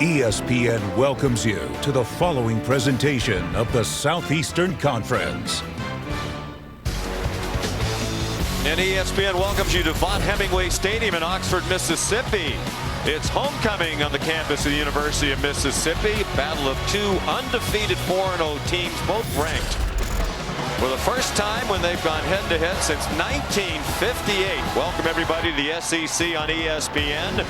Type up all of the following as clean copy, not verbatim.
ESPN welcomes you to the following presentation of the Southeastern Conference. And ESPN welcomes you to Von Hemingway Stadium in Oxford, Mississippi. It's homecoming on the campus of the University of Mississippi. Battle of two undefeated 4-0 teams, both ranked. For the first time when they've gone head-to-head since 1958. Welcome everybody to the SEC on ESPN.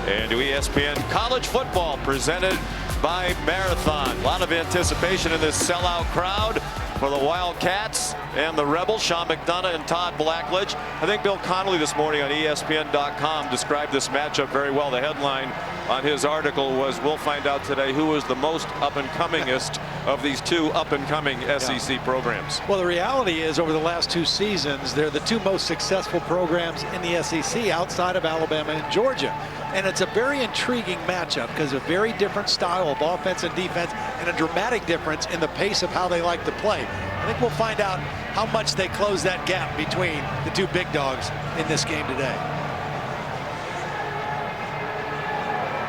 And to ESPN College Football presented by Marathon. A lot of anticipation in this sellout crowd for the Wildcats and the Rebels. Sean McDonough and Todd Blackledge. I think Bill Connolly this morning on ESPN.com described this matchup very well. The headline on his article was, "We'll find out today who is the most up-and-comingest of these two up-and-coming SEC programs." Well, the reality is over the last two seasons, they're the two most successful programs in the SEC outside of Alabama and Georgia. And it's a very intriguing matchup because a very different style of offense and defense and a dramatic difference in the pace of how they like to play. I think we'll find out how much they close that gap between the two big dogs in this game today.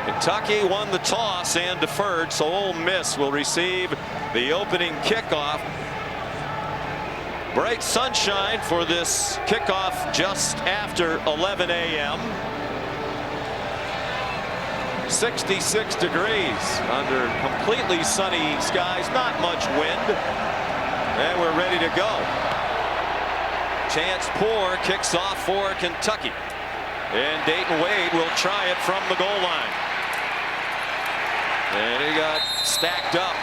Kentucky won the toss and deferred, so Ole Miss will receive the opening kickoff. Bright sunshine for this kickoff just after 11 a.m. 66 degrees under completely sunny skies, not much wind, and we're ready to go. Chance Poore kicks off for Kentucky, and Dayton Wade will try it from the goal line. And he got stacked up.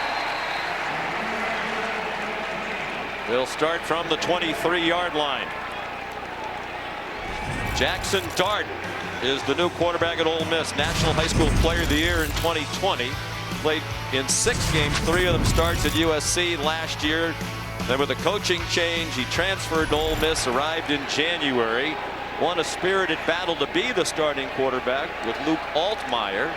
They'll start from the 23-yard line. Jackson Dart is the new quarterback at Ole Miss. National High School Player of the Year in 2020. Played in 6 games, 3 of them starts at USC last year. Then with a coaching change, he transferred to Ole Miss, arrived in January. Won a spirited battle to be the starting quarterback with Luke Altmaier,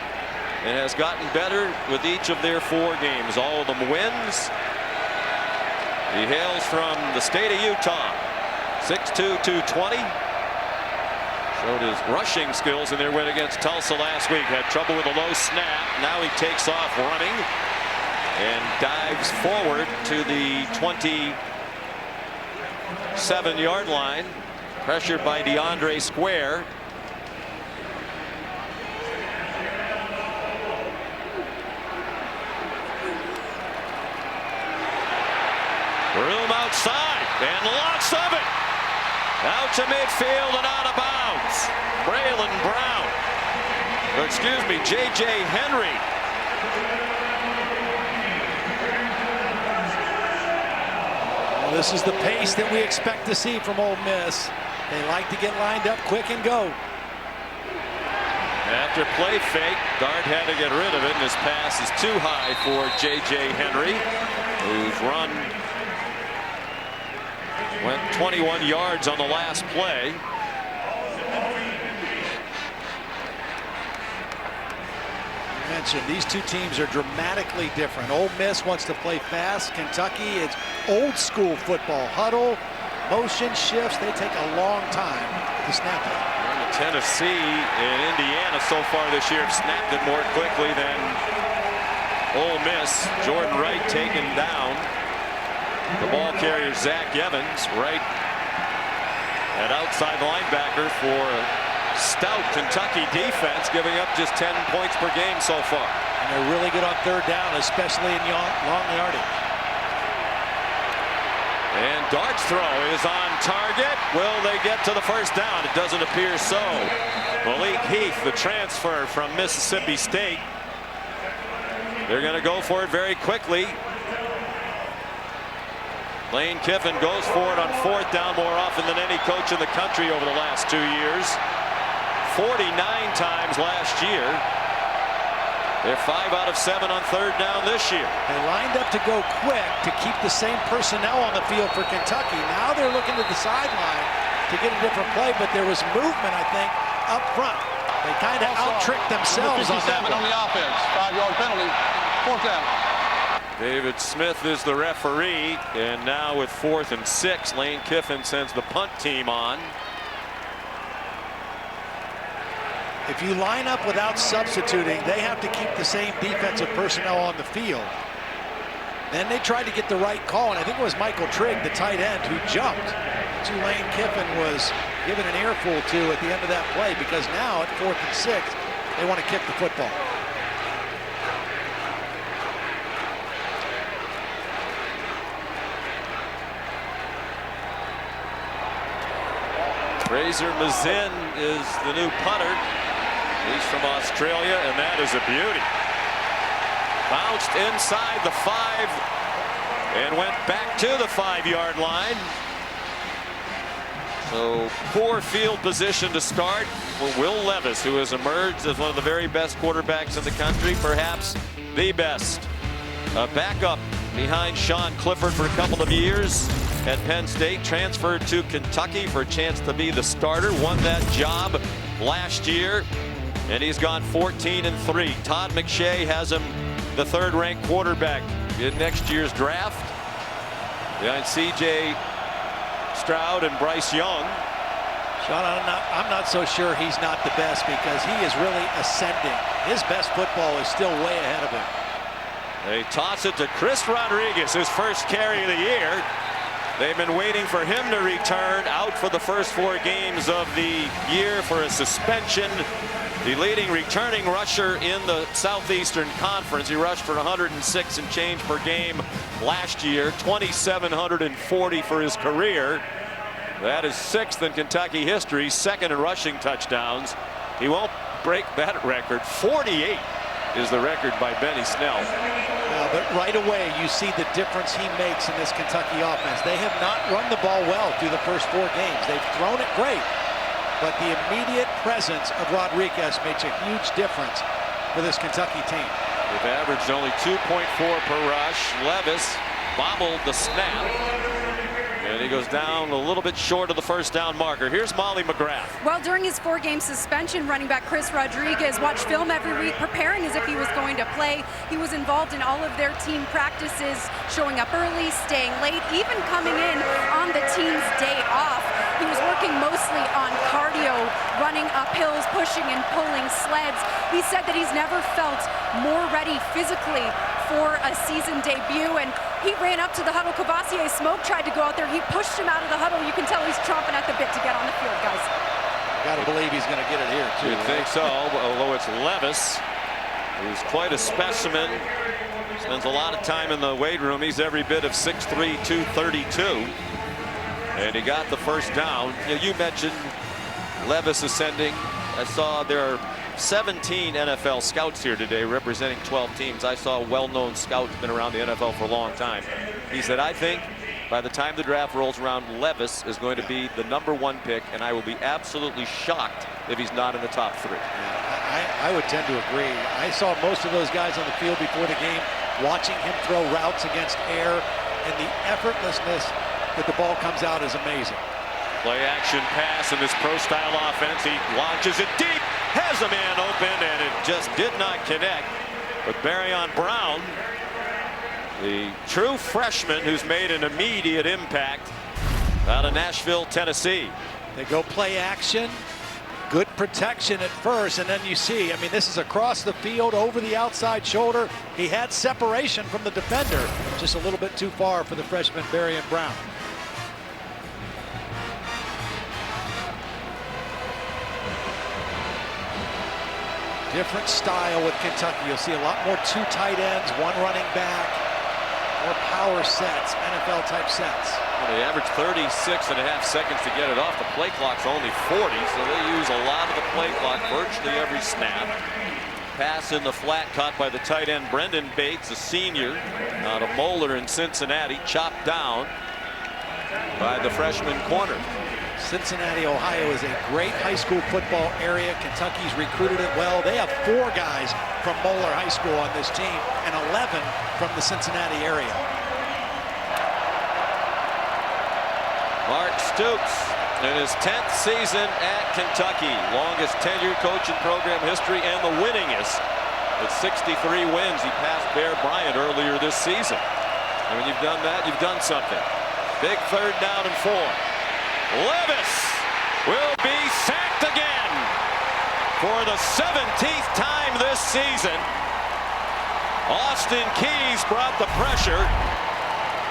and has gotten better with each of their 4 games. All of them wins. He hails from the state of Utah. 6'2", 220. Showed his rushing skills in their win against Tulsa last week. Had trouble with a low snap. Now he takes off running and dives forward to the 27-yard line. Pressured by DeAndre Square. Room outside and lots of it. Out to midfield and out of bounds. Braylon Brown. Or excuse me, J.J. Henry. Well, this is the pace that we expect to see from Ole Miss. They like to get lined up quick and go. After play fake, Dart had to get rid of it, and his pass is too high for J.J. Henry, whose run went 21 yards on the last play. You mentioned these two teams are dramatically different. Ole Miss wants to play fast. Kentucky is old school football. Huddle, motion shifts. They take a long time to snap it. Tennessee and Indiana so far this year have snapped it more quickly than Ole Miss. Jordan Wright taken down. The ball carrier Zach Evans right at outside linebacker for a stout Kentucky defense, giving up just 10 points per game so far. And they're really good on third down, especially in long yardage. And Dart's throw is on target. Will they get to the first down? It doesn't appear so. Malik Heath, the transfer from Mississippi State. They're going to go for it very quickly. Lane Kiffin goes for it on 4th down more often than any coach in the country over the last 2 years. 49 times last year. They're 5 out of 7 on 3rd down this year. They lined up to go quick to keep the same personnel on the field for Kentucky. Now they're looking to the sideline to get a different play, but there was movement, I think, up front. They kind of out-tricked themselves on that one. On the offense, 5-yard penalty, 4th down. David Smith is the referee, and now with 4th and 6, Lane Kiffin sends the punt team on. If you line up without substituting, they have to keep the same defensive personnel on the field. Then they tried to get the right call, and I think it was Michael Trigg, the tight end, who jumped. Tulane Kiffin was given an earful to at the end of that play, because now at 4th and 6, they want to kick the football. Fraser Mazin is the new punter. He's from Australia, and that is a beauty. Bounced inside the 5 and went back to the 5-yard line. So poor field position to start for Will Levis, who has emerged as one of the very best quarterbacks in the country, perhaps the best. A backup behind Sean Clifford for a couple of years at Penn State, transferred to Kentucky for a chance to be the starter, won that job last year, and he's gone 14-3. Todd McShay has him the 3rd-ranked quarterback in next year's draft, behind C.J. Stroud and Bryce Young. Sean, I'm not so sure he's not the best, because he is really ascending. His best football is still way ahead of him. They toss it to Chris Rodriguez, his first carry of the year. They've been waiting for him to return, out for the first 4 games of the year for a suspension. The leading returning rusher in the Southeastern Conference. He rushed for 106 and change per game last year, 2,740 for his career. That is 6th in Kentucky history, 2nd in rushing touchdowns. He won't break that record. 48 is the record by Benny Snell. But right away, you see the difference he makes in this Kentucky offense. They have not run the ball well through the first 4 games. They've thrown it great, but the immediate presence of Rodriguez makes a huge difference for this Kentucky team. They've averaged only 2.4 per rush. Levis bobbled the snap, and he goes down a little bit short of the first down marker. Here's Molly McGrath. Well, during his 4-game suspension, running back Chris Rodriguez watched film every week, preparing as if he was going to play. He was involved in all of their team practices, showing up early, staying late, even coming in on the team's day off. He was working mostly on cardio, running up hills, pushing and pulling sleds. He said that he's never felt more ready physically for a season debut, and he ran up to the huddle. Cavassier Smoke tried to go out there. He pushed him out of the huddle. You can tell he's chomping at the bit to get on the field, guys. Got to believe he's going to get it here, too. You'd think so, although it's Levis, who's quite a specimen. Spends a lot of time in the weight room. He's every bit of 6'3", 232. And he got the first down. You mentioned Levis ascending. I saw there are 17 NFL scouts here today representing 12 teams. I saw a well-known scout who's been around the NFL for a long time. He said, I think by the time the draft rolls around, Levis is going to be the #1 pick, and I will be absolutely shocked if he's not in the top 3. I would tend to agree. I saw most of those guys on the field before the game, watching him throw routes against air, and the effortlessness that the ball comes out is amazing. Play action pass in this pro-style offense. He launches it deep, has a man open, and it just did not connect. But Barrion Brown, the true freshman who's made an immediate impact out of Nashville, Tennessee. They go play action, good protection at first, and then you see, I mean, this is across the field, over the outside shoulder. He had separation from the defender, just a little bit too far for the freshman Barrion Brown. Different style with Kentucky. You'll see a lot more 2 tight ends, 1 running back, more power sets, NFL type sets. Well, they average 36.5 seconds to get it off. The play clock's only 40, so they use a lot of the play clock virtually every snap. Pass in the flat caught by the tight end Brendan Bates, a senior out of Moeller in Cincinnati, chopped down by the freshman corner. Cincinnati, Ohio is a great high school football area. Kentucky's recruited it well. They have 4 guys from Moeller High School on this team and 11 from the Cincinnati area. Mark Stoops in his 10th season at Kentucky, longest tenured coaching program history and the winningest with 63 wins. He passed Bear Bryant earlier this season. And when you've done that, you've done something. Big 3rd down and 4. Levis will be sacked again. for the 17th time this season. Austin Keys brought the pressure.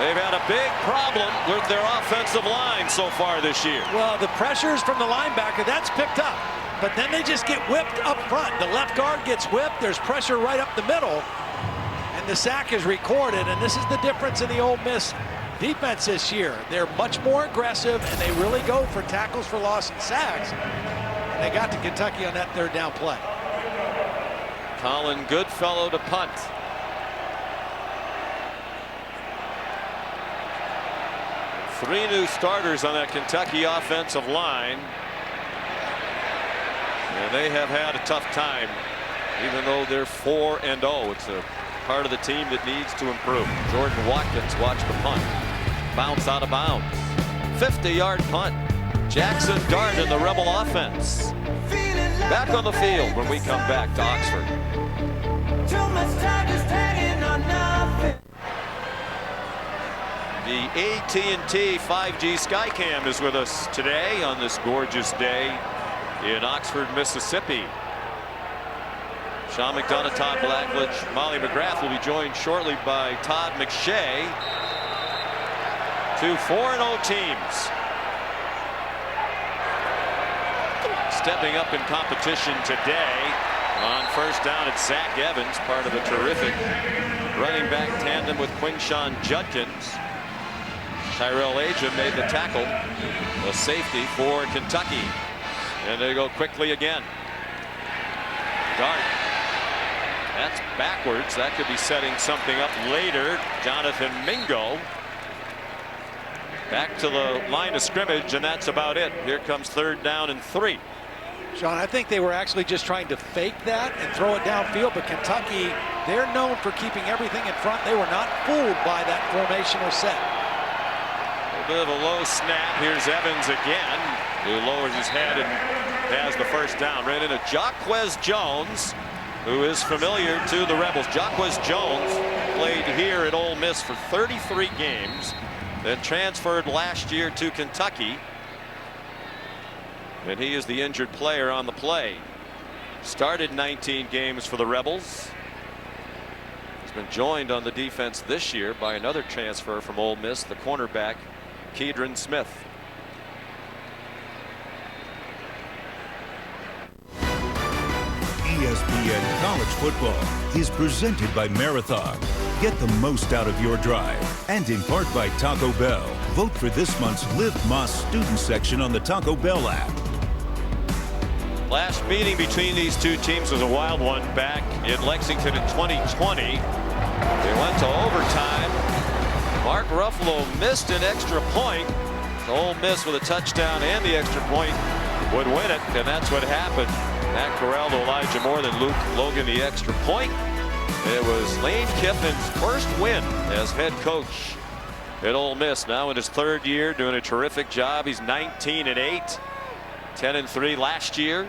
They've had a big problem with their offensive line so far this year. Well, the pressures from the linebacker, that's picked up. But then they just get whipped up front. The left guard gets whipped. There's pressure right up the middle. And the sack is recorded. And this is the difference in the Ole Miss defense this year. They're much more aggressive, and they really go for tackles for loss and sacks. And they got to Kentucky on that third down play. Colin Goodfellow to punt. Three new starters on that Kentucky offensive line. And they have had a tough time, even though they're 4-0. It's a part of the team that needs to improve. Jordan Watkins watched the punt. Bounce out of bounds. 50-yard punt. Jackson Dart in the Rebel offense. Back on the field when we come back to Oxford. The AT&T 5G Skycam is with us today on this gorgeous day in Oxford, Mississippi. Sean McDonough, Todd Blackledge, Molly McGrath will be joined shortly by Todd McShay. Two 4-0 teams stepping up in competition today. On first down, it's Zach Evans, part of a terrific running back tandem with Quinshawn Judkins. Tyrell Aja made the tackle, a safety for Kentucky. And they go quickly again. Dart. That's backwards. That could be setting something up later. Jonathan Mingo back to the line of scrimmage, and that's about it. Here comes third down and 3. Sean, I think they were actually just trying to fake that and throw it downfield, but Kentucky, they're known for keeping everything in front. They were not fooled by that formational set. A bit of a low snap. Here's Evans again, who lowers his head and has the first down. Ran into Jaquez Jones, who is familiar to the Rebels. Jaquez Jones played here at Ole Miss for 33 games, then transferred last year to Kentucky. And he is the injured player on the play. Started 19 games for the Rebels. He's been joined on the defense this year by another transfer from Ole Miss, the cornerback, Keidron Smith. ESPN College Football is presented by Marathon. Get the most out of your drive. And in part by Taco Bell. Vote for this month's Live Moss student section on the Taco Bell app. Last meeting between these two teams was a wild one back in Lexington in 2020. They went to overtime. Mark Ruffalo missed an extra point. Ole Miss with a touchdown and the extra point would win it, and that's what happened. Matt Corral to Elijah Moore, then Luke Logan the extra point. It was Lane Kiffin's first win as head coach at Ole Miss. Now in his third year, doing a terrific job. He's 19-8, 10-3 last year.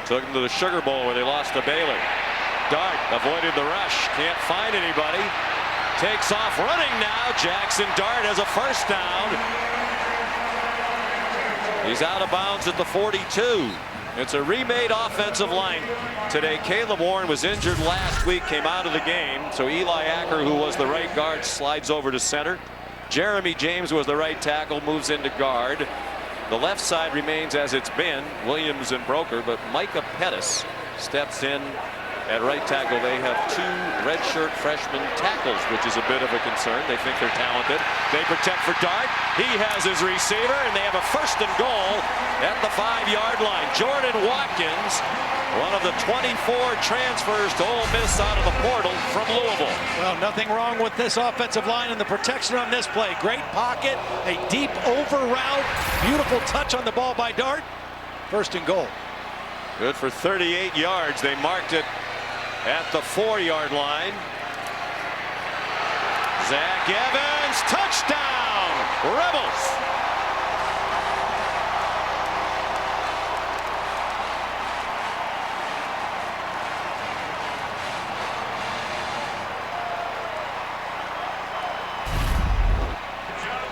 Took him to the Sugar Bowl where they lost to Baylor. Dart avoided the rush, can't find anybody. Takes off running now. Jackson Dart has a first down. He's out of bounds at the 42. It's a remade offensive line today. Caleb Warren was injured last week, came out of the game. So Eli Acker, who was the right guard, slides over to center. Jeremy James was the right tackle, moves into guard. The left side remains as it's been, Williams and Broker, but Micah Pettis steps in at right tackle. They have two redshirt freshman tackles, which is a bit of a concern. They think they're talented. They protect for Dart. He has his receiver, and they have a first and goal at the 5-yard line. Jordan Watkins, one of the 24 transfers to Ole Miss out of the portal from Louisville. Well, nothing wrong with this offensive line and the protection on this play. Great pocket, a deep over route, beautiful touch on the ball by Dart. First and goal. Good for 38 yards. They marked it at the 4-yard line. Zach Evans, touchdown, Rebels.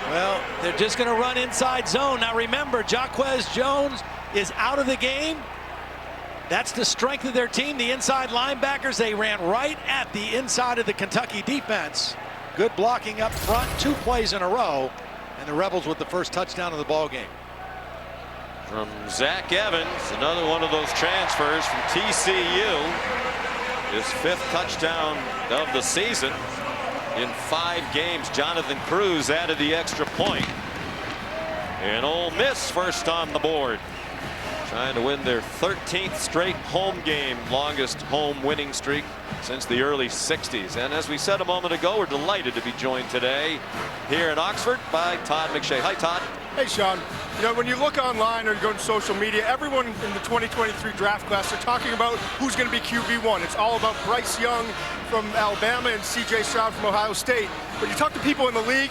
Well, they're just going to run inside zone. Now remember, Jaquez Jones is out of the game. That's the strength of their team. The inside linebackers, they ran right at the inside of the Kentucky defense. Good blocking up front, 2 plays in a row, and the Rebels with the first touchdown of the ball game. From Zach Evans, another one of those transfers from TCU. His 5th touchdown of the season. In 5 games, Jonathan Cruz added the extra point. And Ole Miss first on the board, trying to win their 13th straight home game, longest home winning streak since the early 60s. And as we said a moment ago, we're delighted to be joined today here in Oxford by Todd McShay. Hi, Todd. Hey, Sean. You know, when you look online or you go to social media, everyone in the 2023 draft class are talking about who's going to be QB1. It's all about Bryce Young from Alabama and C.J. Stroud from Ohio State. But you talk to people in the league,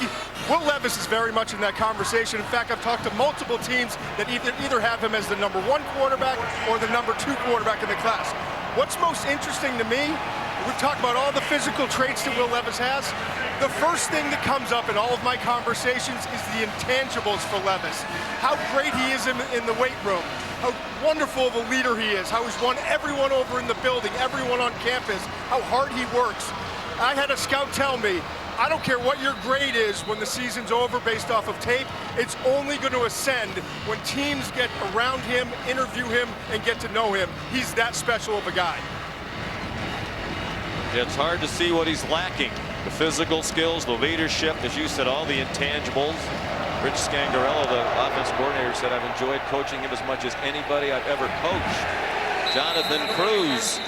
Will Levis is very much in that conversation. In fact, I've talked to multiple teams that either have him as the #1 quarterback or the #2 quarterback in the class. What's most interesting to me, we talk about all the physical traits that Will Levis has. The first thing that comes up in all of my conversations is the intangibles for Levis. How great he is in the weight room. How wonderful of a leader he is. How he's won everyone over in the building, everyone on campus. How hard he works. I had a scout tell me, I don't care what your grade is when the season's over based off of tape, it's only going to ascend when teams get around him, interview him, and get to know him. He's that special of a guy. It's hard to see what he's lacking. The physical skills, the leadership, as you said, all the intangibles. Rich Scangarello, the offensive coordinator, said, I've enjoyed coaching him as much as anybody I've ever coached. Jonathan Cruz,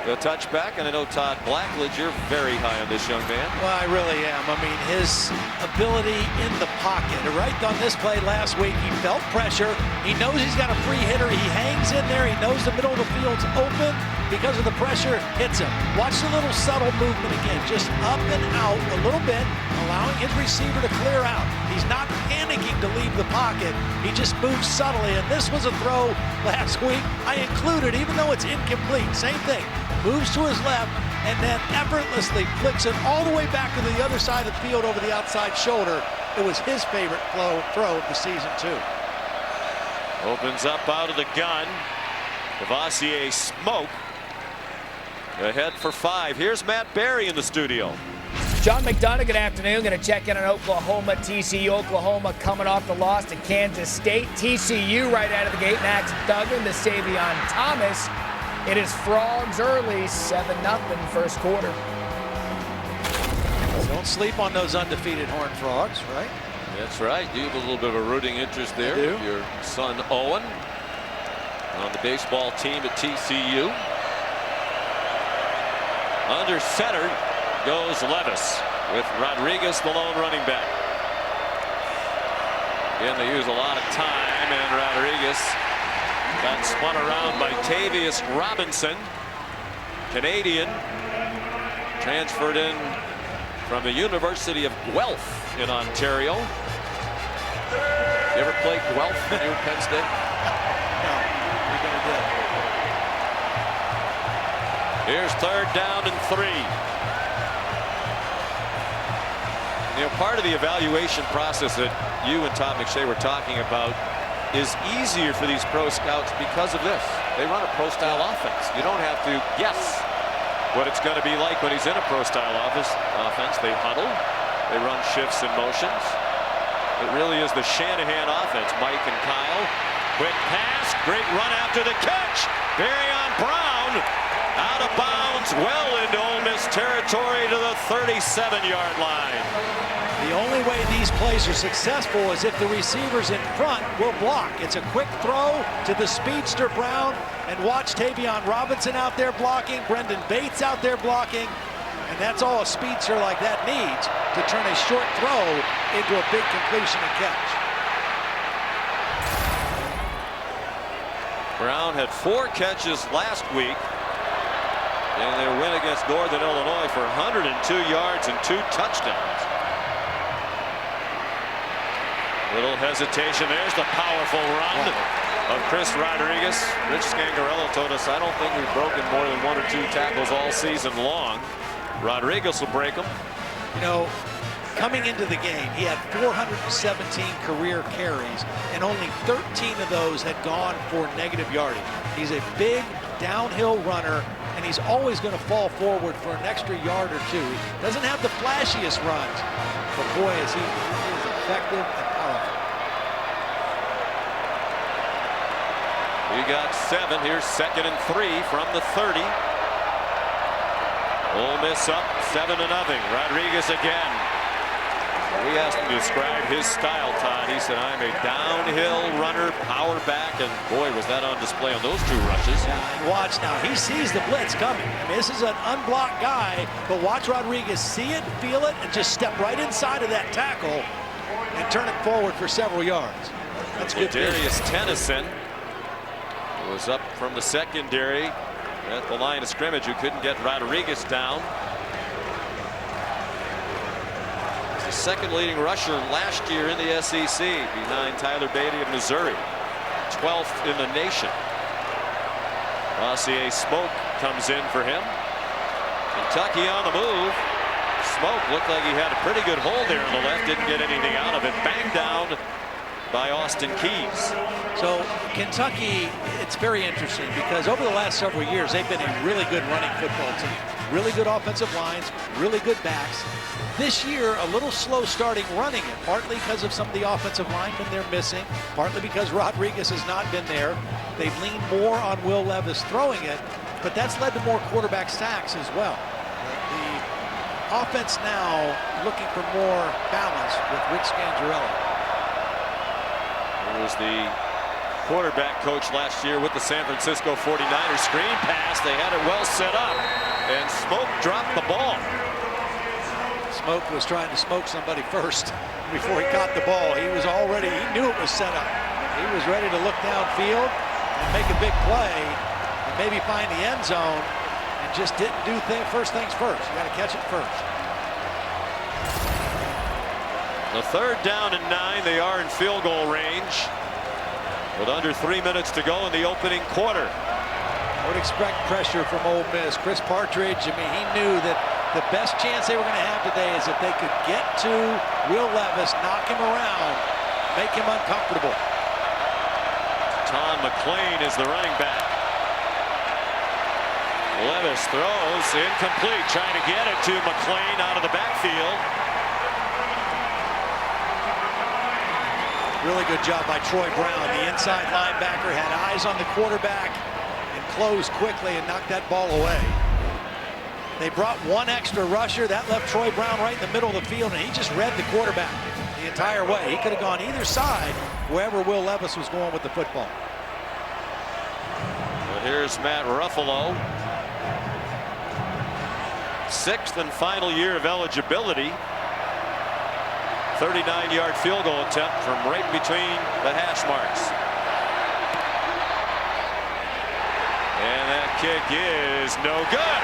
the touchback, and I know Todd Blackledge, you're very high on this young man. Well, I really am. I mean, his ability in the pocket. Right on this play last week, he felt pressure. He knows he's got a free hitter. He hangs in there. He knows the middle of the field's open. Because of the pressure, hits him. Watch the little subtle movement again. Just up and out a little bit, allowing his receiver to clear out. He's not panicking to leave the pocket. He just moves subtly. And this was a throw last week I included, even though it's incomplete. Same thing. Moves to his left and then effortlessly flicks it all the way back to the other side of the field over the outside shoulder. It was his favorite throw of the season, too. Opens up out of the gun. Devontae Smoke ahead for 5. Here's Matt Berry in the studio. John McDonough, good afternoon. Going to check in on Oklahoma. TCU, Oklahoma coming off the loss to Kansas State. TCU right out of the gate. Max Duggan to Savion Thomas. It is Frogs early, 7-0 first quarter. Don't sleep on those undefeated Horned Frogs, right? That's right. You have a little bit of a rooting interest there. With your son Owen on the baseball team at TCU. Under center goes Levis with Rodriguez, the lone running back. Again, they use a lot of time, and Rodriguez got spun around by Tavius Robinson, Canadian, transferred in from the University of Guelph in Ontario. You ever played Guelph when you were at Penn State? No, we never did. Here's 3rd down and 3. You know, part of the evaluation process that you and Todd McShay were talking about is easier for these pro scouts because of this. They run a pro-style offense. You don't have to guess what it's going to be like when he's in a pro-style offense. They huddle. They run shifts and motions. It really is the Shanahan offense. Mike and Kyle. Quick pass. Great run after the catch. Barryon Brown. Out of bounds, well into Ole Miss territory to the 37-yard line. The only way these plays are successful is if the receivers in front will block. It's a quick throw to the speedster Brown, and watch Tavion Robinson out there blocking, Brendan Bates out there blocking, and that's all a speedster like that needs to turn a short throw into a big completion and catch. Brown had 4 catches last week in their win against Northern Illinois for 102 yards and 2 touchdowns. Little hesitation. There's the powerful run of Chris Rodriguez. Rich Scangarello told us, I don't think we've broken more than 1 or 2 tackles all season long. Rodriguez will break them. You know, coming into the game, he had 417 career carries, and only 13 of those had gone for negative yardage. He's a big, downhill runner, and he's always going to fall forward for an extra yard or two. Doesn't have the flashiest runs, but boy, is he is effective and powerful. We got 7. Here's 2nd and 3 from the 30. Ole Miss up 7-0. Rodriguez again. We asked him to describe his style, Todd. He said, I'm a downhill runner, power back, and boy, was that on display on those 2 rushes. Yeah, and watch now, he sees the blitz coming. I mean, this is an unblocked guy, but watch Rodriguez see it, feel it, and just step right inside of that tackle and turn it forward for several yards. That's good. Darius Tennyson was up from the secondary at the line of scrimmage, who couldn't get Rodriguez down. The 2nd leading rusher last year in the SEC, behind Tyler Beatty of Missouri, 12th in the nation. Rossier Smoke comes in for him. Kentucky on the move. Smoke looked like he had a pretty good hold there on the left, didn't get anything out of it. Banged down by Austin Keys. So Kentucky, it's very interesting because over the last several years, they've been a really good running football team. Really good offensive lines, really good backs. This year, a little slow starting running it, partly because of some of the offensive linemen they're missing, partly because Rodriguez has not been there. They've leaned more on Will Levis throwing it, but that's led to more quarterback sacks as well. The offense now looking for more balance with Rick Scangarelli. He was the quarterback coach last year with the San Francisco 49ers. Screen pass, they had it well set up, and Smoke dropped the ball. Smoke was trying to smoke somebody first before he caught the ball. He was already, he knew it was set up. He was ready to look downfield and make a big play and maybe find the end zone, and just didn't do first things first. You got to catch it first. The 3rd down and 9. They are in field goal range with under 3 minutes to go in the opening quarter. I would expect pressure from Ole Miss. Chris Partridge, I mean, he knew that the best chance they were going to have today is if they could get to Will Levis, knock him around, make him uncomfortable. Tom McLean is the running back. Levis throws incomplete, trying to get it to McLean out of the backfield. Really good job by Troy Brown. The inside linebacker had eyes on the quarterback and closed quickly and knocked that ball away. They brought one extra rusher. That left Troy Brown right in the middle of the field, and he just read the quarterback the entire way. He could have gone either side, wherever Will Levis was going with the football. Well, here's Matt Ruffalo. 6th and final year of eligibility. 39-yard field goal attempt from right between the hash marks. And that kick is no good.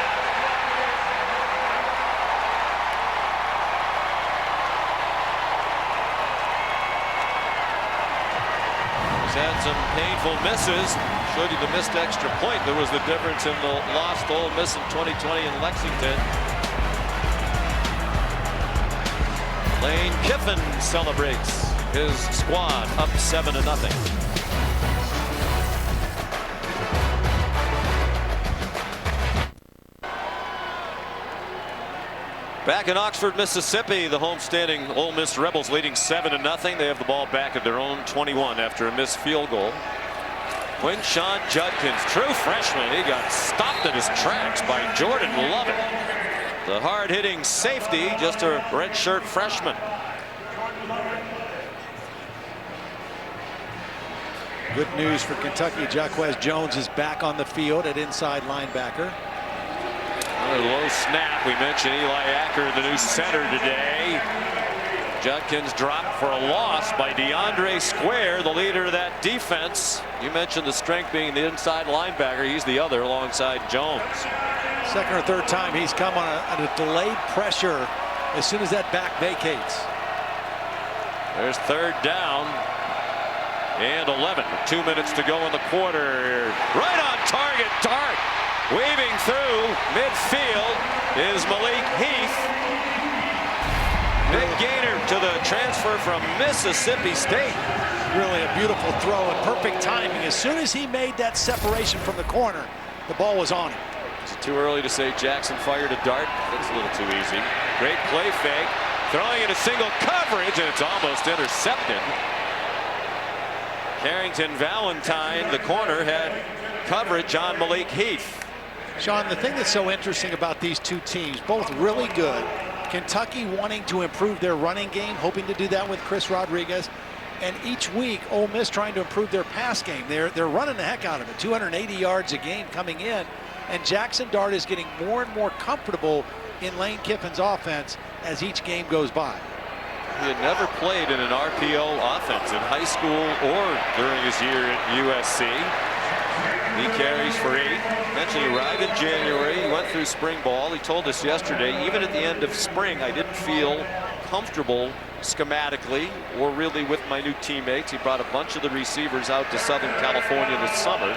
He's had some painful misses. Showed you the missed extra point. There was the difference in the lost Ole Miss in 2020 in Lexington. Lane Kiffin celebrates his squad up 7-0. Back in Oxford, Mississippi, the homestanding Ole Miss Rebels leading 7-0. They have the ball back at their own 21 after a missed field goal. Quinshon Judkins, true freshman, he got stopped in his tracks by Jordan Lovett. The hard-hitting safety, just a redshirt freshman. Good news for Kentucky. Jaquez Jones is back on the field at inside linebacker. A low snap. We mentioned Eli Acker, the new center today. Judkins dropped for a loss by DeAndre Square, the leader of that defense. You mentioned the strength being the inside linebacker. He's the other alongside Jones. Second or third time he's come on a delayed pressure as soon as that back vacates. There's 3rd down and 11. 2 minutes to go in the quarter. Right on target. Dart weaving through midfield is Malik Heath. Big gainer to the transfer from Mississippi State. Really a beautiful throw and perfect timing. As soon as he made that separation from the corner, the ball was on him. Is it too early to say Jackson fired a dart? That's a little too easy. Great play fake. Throwing it a single coverage, and it's almost intercepted. Carrington Valentine, the corner, had coverage on Malik Heath. Sean, the thing that's so interesting about these two teams, both really good. Kentucky wanting to improve their running game, hoping to do that with Chris Rodriguez. And each week, Ole Miss trying to improve their pass game. They're running the heck out of it. 280 yards a game coming in. And Jackson Dart is getting more and more comfortable in Lane Kiffin's offense as each game goes by. He had never played in an RPO offense in high school or during his year at USC. He carries for 8. Mentioned he arrived in January. He went through spring ball. He told us yesterday, even at the end of spring, I didn't feel comfortable schematically or really with my new teammates. He brought a bunch of the receivers out to Southern California this summer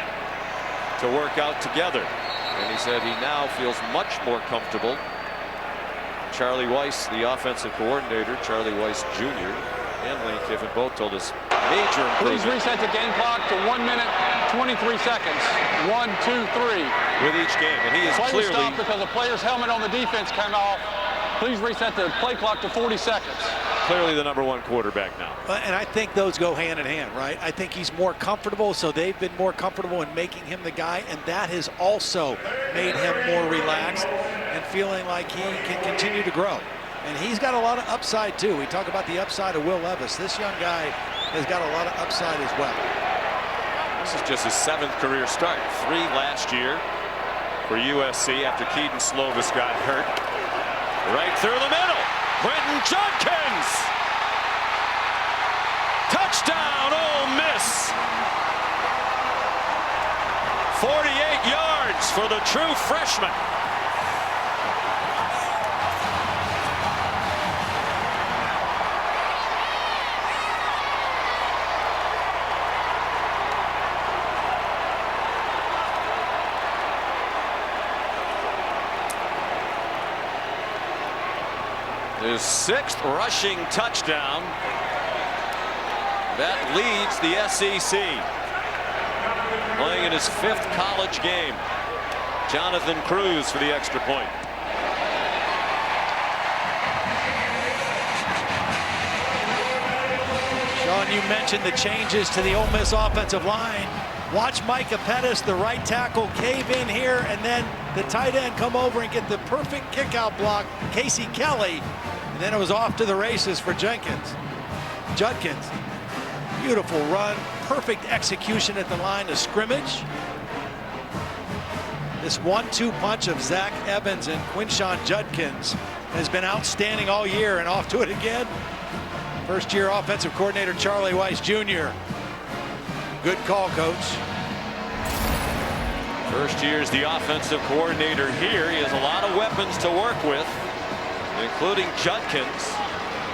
to work out together. And he said he now feels much more comfortable. Charlie Weiss, the offensive coordinator, Charlie Weiss Jr. and Lane Kiffin both told us major improvement. Please reset the game clock to 1 minute, 23 seconds. 1, 2, 3. With each game, and he is Play clearly stopped because a player's helmet on the defense came off. Please reset the play clock to 40 seconds. clearly the #1 quarterback now. And I think those go hand in hand, right? I think he's more comfortable, so they've been more comfortable in making him the guy, and that has also made him more relaxed and feeling like he can continue to grow. And he's got a lot of upside, too. We talk about the upside of Will Levis. This young guy has got a lot of upside as well. This is just his 7th career start. 3 last year for USC after Keaton Slovis got hurt. Right through the middle. Quentin Judkins. Touchdown, Ole Miss. 48 yards for the true freshman. His 6th rushing touchdown. That leads the SEC. Playing in his 5th college game. Jonathan Cruz for the extra point. Sean, you mentioned the changes to the Ole Miss offensive line. Watch Micah Pettis, the right tackle, cave in here, and then the tight end come over and get the perfect kick-out block, Casey Kelly. And then it was off to the races for Judkins. Beautiful run, perfect execution at the line of scrimmage. This 1-2 punch of Zach Evans and Quinshon Judkins has been outstanding all year, and off to it again. First-year offensive coordinator Charlie Weiss Jr. Good call, Coach. First year as the offensive coordinator here. He has a lot of weapons to work with, including Judkins.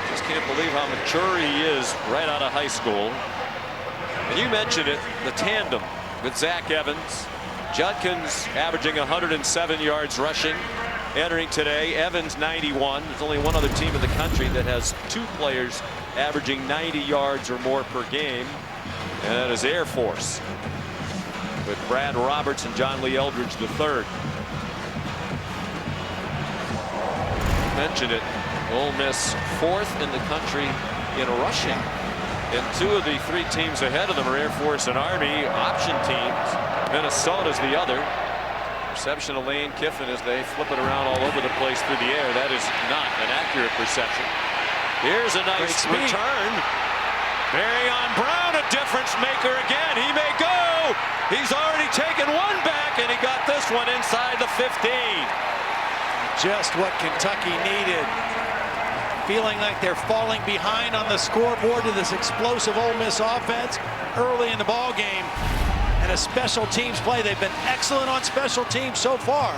Just can't believe how mature he is right out of high school. And you mentioned it, the tandem with Zach Evans. Judkins averaging 107 yards rushing entering today. Evans 91. There's only one other team in the country that has 2 players averaging 90 yards or more per game, and that is Air Force with Brad Roberts and John Lee Eldridge III. Mentioned it, Ole Miss 4th in the country in rushing, and 2 of the 3 teams ahead of them are Air Force and Army option teams. Minnesota's the other. Reception of Lane Kiffin as they flip it around all over the place through the air. That is not an accurate reception. Here's a nice return. Marion Brown, a difference maker again. He may go. He's already taken one back, and he got this one inside the 15. Just what Kentucky needed. Feeling like they're falling behind on the scoreboard to this explosive Ole Miss offense early in the ball game. And a special teams play. They've been excellent on special teams so far.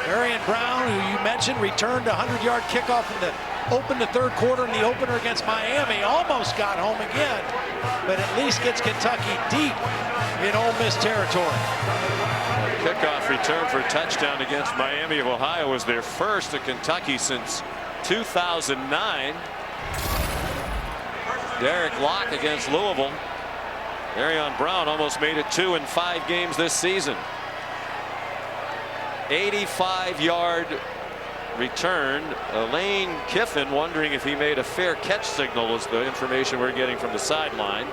Marion Brown, who you mentioned, returned a 100-yard kickoff in the open the 3rd quarter in the opener against Miami. Almost got home again, but at least gets Kentucky deep in Ole Miss territory. Kickoff return for a touchdown against Miami of Ohio was their first at Kentucky since 2009. Derek Locke against Louisville. Marion Brown almost made it 2 in 5 games this season. 85-yard return. Lane Kiffin wondering if he made a fair catch signal is the information we're getting from the sideline.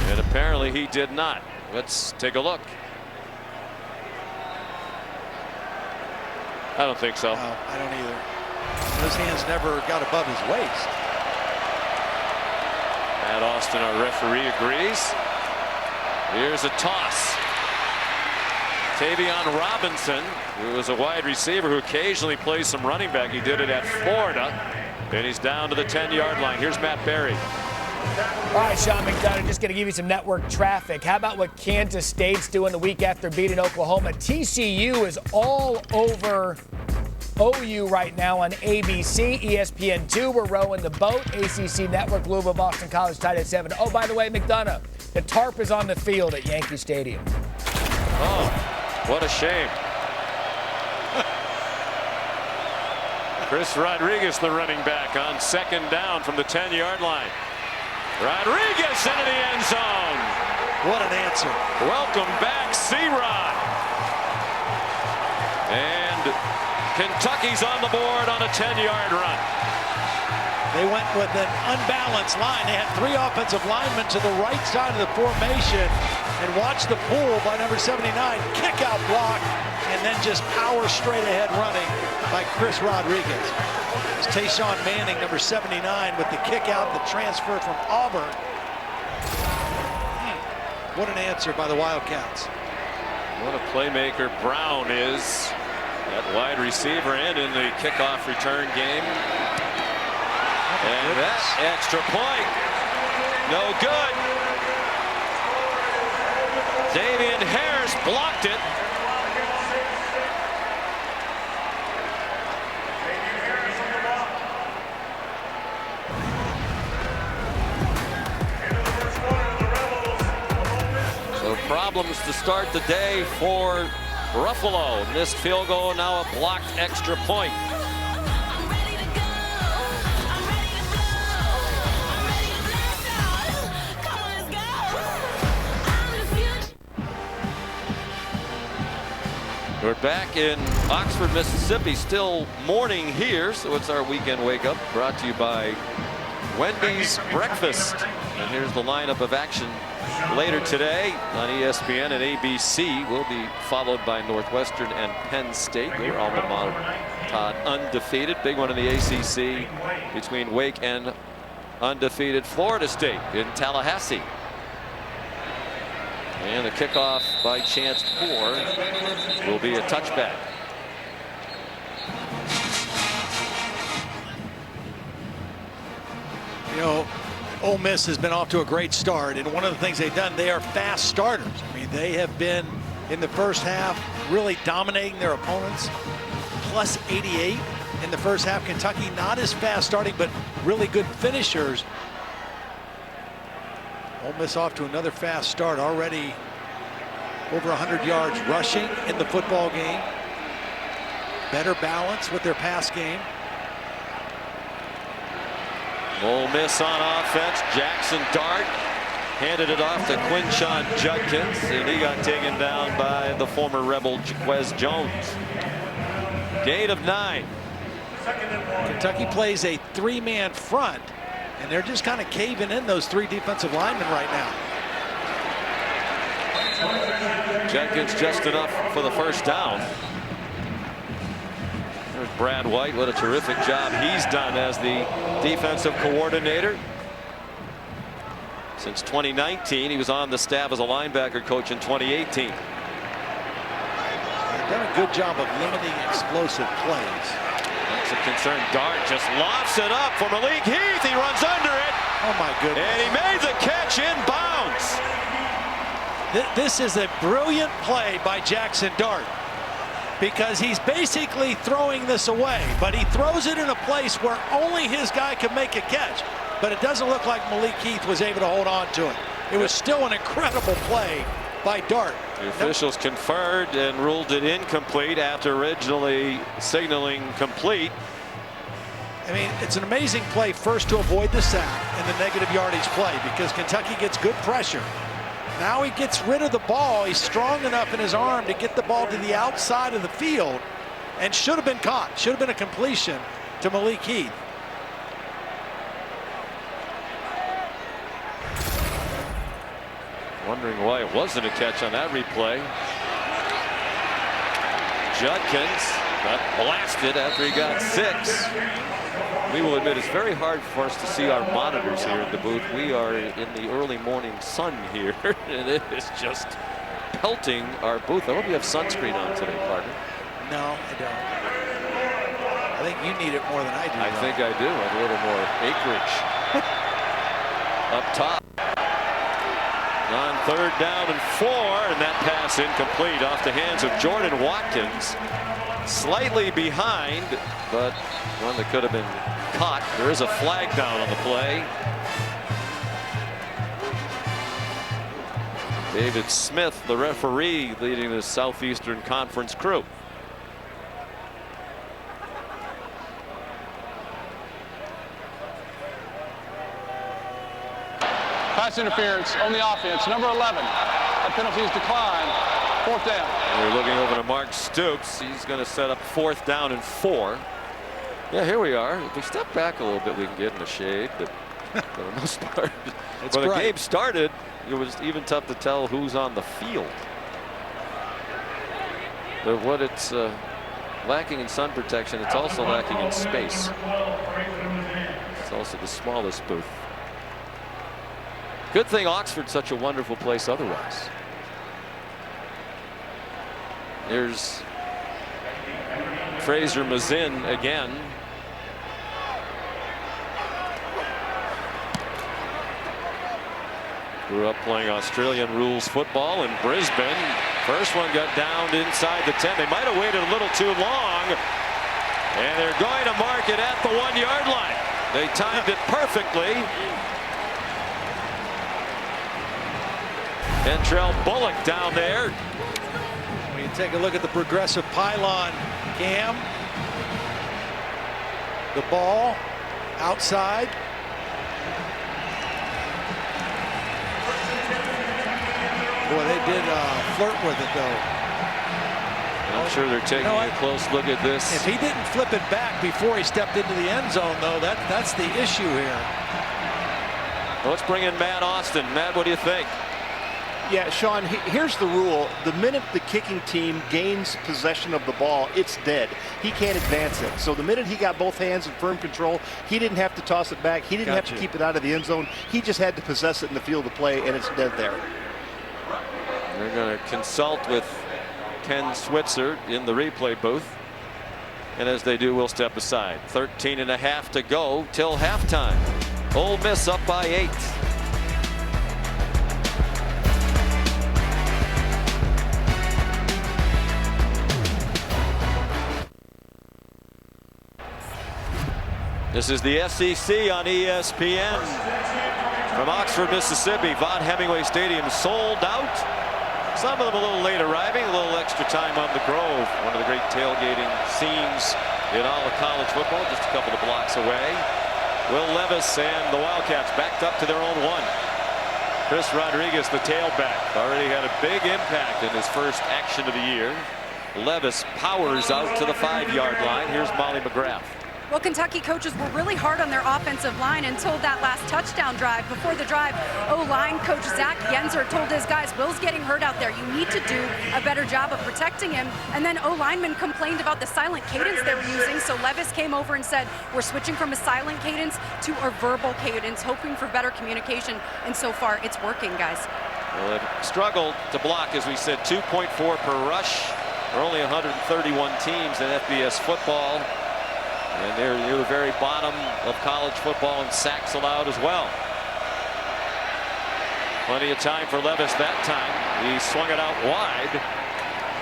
And apparently he did not. Let's take a look. I don't think so. No, I don't either. Those hands never got above his waist. Matt Austin, our referee, agrees. Here's a toss. Tavion Robinson, who is a wide receiver who occasionally plays some running back. He did it at Florida. And he's down to the 10-yard line. Here's Matt Berry. All right, Sean McDonough, just going to give you some network traffic. How about what Kansas State's doing the week after beating Oklahoma? TCU is all over OU right now on ABC. ESPN2, we're rowing the boat. ACC Network, Louisville, Boston College tied at 7. Oh, by the way, McDonough, the tarp is on the field at Yankee Stadium. Oh, what a shame. Chris Rodriguez, the running back, on second down from the 10-yard line. Rodriguez into the end zone. What an answer. Welcome back, C-Rod. And Kentucky's on the board on a 10-yard run. They went with an unbalanced line. They had 3 offensive linemen to the right side of the formation, and watch the pull by number 79, kick out block, and then just power straight ahead running by Chris Rodriguez. It's Tayshawn Manning, number 79, with the kick out, the transfer from Auburn. What an answer by the Wildcats. What a playmaker Brown is at wide receiver and in the kickoff return game. And that extra point, no good. Damian Harris blocked it. So problems to start the day for Ruffalo. Missed field goal, now a blocked extra point. We're back in Oxford, Mississippi. Still morning here, so it's our weekend wake up, brought to you by Wendy's Breakfast. And here's the lineup of action later today on ESPN and ABC. Will be followed by Northwestern and Penn State. Their alma mater undefeated. Big one in the ACC between Wake and undefeated Florida State in Tallahassee. And the kickoff by Chance Poore will be a touchback. You know, Ole Miss has been off to a great start, and one of the things they've done, they are fast starters. I mean, they have been in the first half really dominating their opponents. Plus 88 in the first half. Kentucky not as fast starting, but really good finishers. Ole Miss off to another fast start, already over 100 yards rushing in the football game. Better balance with their pass game. Ole Miss on offense. Jackson Dart handed it off to Quinshon Judkins, and he got taken down by the former Rebel Jaquez Jones. Gain of 9. Kentucky plays a 3-man front, and they're just kind of caving in those 3 defensive linemen right now. Judkins just enough for the first down. There's Brad White. What a terrific job he's done as the defensive coordinator. Since 2019, he was on the staff as a linebacker coach in 2018. They've done a good job of limiting explosive plays. That's a concern. Dart just lofts it up for Malik Heath. He runs under it. Oh my goodness. And he made the catch in bounds. This is a brilliant play by Jackson Dart, because he's basically throwing this away, but he throws it in a place where only his guy can make a catch. But it doesn't look like Malik Heath was able to hold on to it. It was still an incredible play by Dart. The officials conferred and ruled it incomplete after originally signaling complete. I mean, it's an amazing play first to avoid the sack and the negative yardage play, because Kentucky gets good pressure. Now he gets rid of the ball. He's strong enough in his arm to get the ball to the outside of the field, and should have been caught. Should have been a completion to Malik Heath. Wondering why it wasn't a catch on that replay. Judkins got blasted after he got 6. We will admit it's very hard for us to see our monitors here in the booth. We are in the early morning sun here, and it is just pelting our booth. I hope you have sunscreen on today, partner. No, I don't. I think you need it more than I do. I think I do. I have a little more acreage up top. On 3rd down and 4, and that pass incomplete off the hands of Jordan Watkins. Slightly behind, but one that could have been caught. There is a flag down on the play. David Smith, the referee, leading the Southeastern Conference crew. Pass interference on the offense, number 11. That penalty is declined. 4th down. We're looking over to Mark Stoops. He's going to set up 4th down and 4. Yeah, here we are. If we step back a little bit, we can get in the shade. But for the most part, when the game started, it was even tough to tell who's on the field. But what it's lacking in sun protection, it's also lacking in space. It's also the smallest booth. Good thing Oxford's such a wonderful place otherwise. Here's Fraser Mazin again. Grew up playing Australian rules football in Brisbane. First one got downed inside the 10. They might have waited a little too long. And they're going to mark it at the 1-yard line. They timed it perfectly. Kentrell Bullock down there. When you take a look at the progressive pylon, Cam, the ball outside. Boy, they did flirt with it, though. I'm sure they're taking a close look at this. If he didn't flip it back before he stepped into the end zone, though, that's the issue here. Well, let's bring in Matt Austin. Matt, what do you think? Yeah, Sean, here's the rule. The minute the kicking team gains possession of the ball, it's dead. He can't advance it. So the minute he got both hands in firm control, he didn't have to toss it back. He didn't have to keep it out of the end zone. He just had to possess it in the field of play, and it's dead there. They're going to consult with Ken Switzer in the replay booth. And as they do, we'll step aside. 13.5 to go till halftime. Ole Miss up by 8. This is the SEC on ESPN. From Oxford, Mississippi, Vaught Hemingway Stadium sold out. Some of them a little late arriving, a little extra time on the Grove. One of the great tailgating scenes in all of college football, just a couple of blocks away. Will Levis and the Wildcats backed up to their own 1. Chris Rodriguez, the tailback, already had a big impact in his first action of the year. Levis powers out to the 5-yard line. Here's Molly McGrath. Well, Kentucky coaches were really hard on their offensive line until that last touchdown drive. Before the drive, O-line coach Zach Yenser told his guys, Will's getting hurt out there. You need to do a better job of protecting him. And then O-linemen complained about the silent cadence they were using. So Levis came over and said, we're switching from a silent cadence to a verbal cadence, hoping for better communication. And so far, it's working, guys. Well, they've struggled to block, as we said, 2.4 per rush. There are only 131 teams in FBS football. And they're near the very bottom of college football in sacks allowed as well. Plenty of time for Levis that time. He swung it out wide.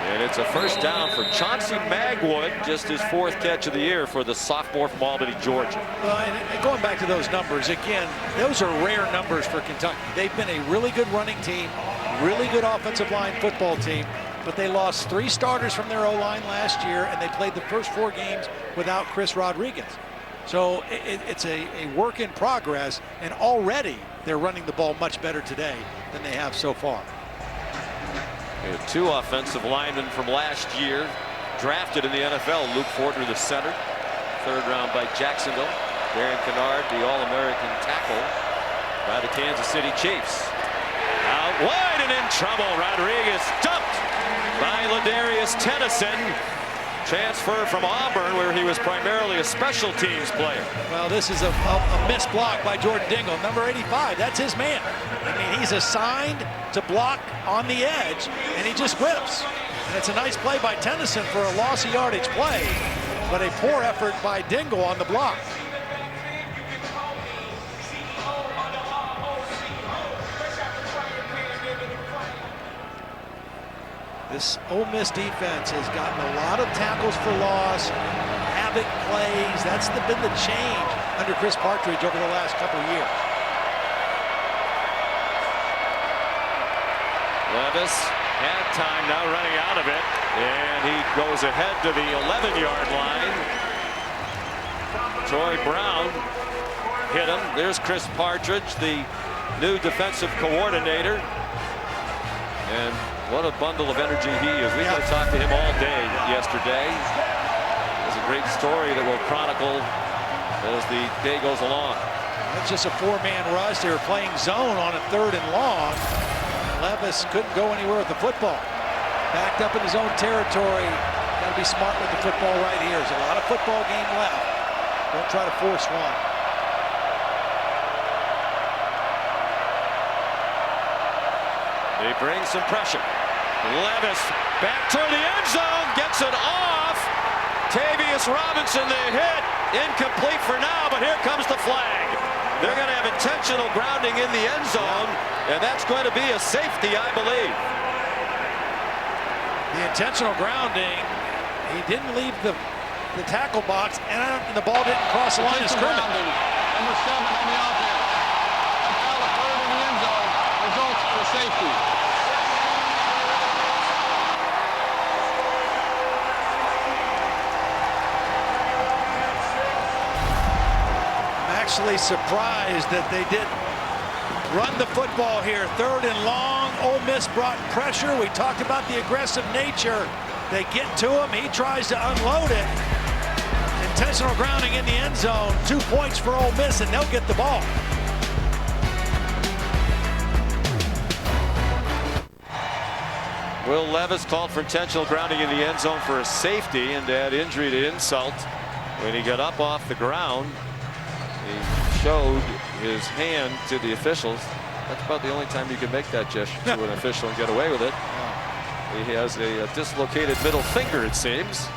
And it's a first down for Chauncey Magwood, just his 4th catch of the year for the sophomore from Albany, Georgia. Well, and going back to those numbers, again, those are rare numbers for Kentucky. They've been a really good running team, really good offensive line football team, but they lost 3 starters from their O-line last year, and they played the first 4 games without Chris Rodriguez. So it's a work in progress, and already they're running the ball much better today than they have so far. We had 2 offensive linemen from last year drafted in the NFL. Luke Fortner, the center, 3rd round by Jacksonville. Darren Kennard, the All-American tackle by the Kansas City Chiefs. Out wide and in trouble. Rodriguez dumped by Ladarius Tennyson. Transfer from Auburn, where he was primarily a special teams player. Well, this is a missed block by Jordan Dingle, number 85. That's his man. I mean, he's assigned to block on the edge, and he just whips. And it's a nice play by Tennyson for a loss of yardage play, but a poor effort by Dingle on the block. This Ole Miss defense has gotten a lot of tackles for loss, havoc plays. That's been the change under Chris Partridge over the last couple of years. Levis had time, now running out of it, and he goes ahead to the 11-yard line. Troy Brown hit him. There's Chris Partridge, the new defensive coordinator. And what a bundle of energy he is. We got to talk to him all day yesterday. It's a great story that we'll chronicle as the day goes along. That's just a 4-man rush. They were playing zone on a 3rd and long. Levis couldn't go anywhere with the football. Backed up in his own territory. Got to be smart with the football right here. There's a lot of football game left. Don't try to force one. They bring some pressure. Levis back toward the end zone, gets it off. Tavius Robinson, the hit, incomplete for now, but here comes the flag. They're going to have intentional grounding in the end zone, and that's going to be a safety, I believe. The intentional grounding, he didn't leave the tackle box, and the ball didn't cross the line of scrimmage. Number 7 on the offense. A foul occurred in the end zone, results in a safety. Actually surprised that they didn't run the football here. 3rd and long. Ole Miss brought pressure. We talked about the aggressive nature. They get to him. He tries to unload it. Intentional grounding in the end zone. 2 points for Ole Miss, and they'll get the ball. Will Levis called for intentional grounding in the end zone for a safety, and to add injury to insult, when he got up off the ground, he showed his hand to the officials. That's about the only time you can make that gesture to an official and get away with it. He has a dislocated middle finger, it seems.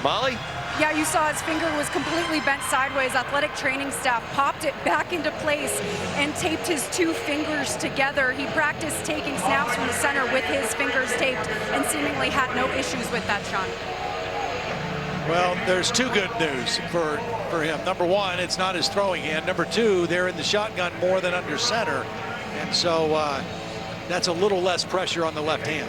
Molly? Yeah, you saw his finger was completely bent sideways. Athletic training staff popped it back into place and taped his 2 fingers together. He practiced taking snaps from the center with his fingers taped and seemingly had no issues with that, Sean. Well, there's 2 good news for him. Number 1, it's not his throwing hand. Number 2, they're in the shotgun more than under center. And so that's a little less pressure on the left hand.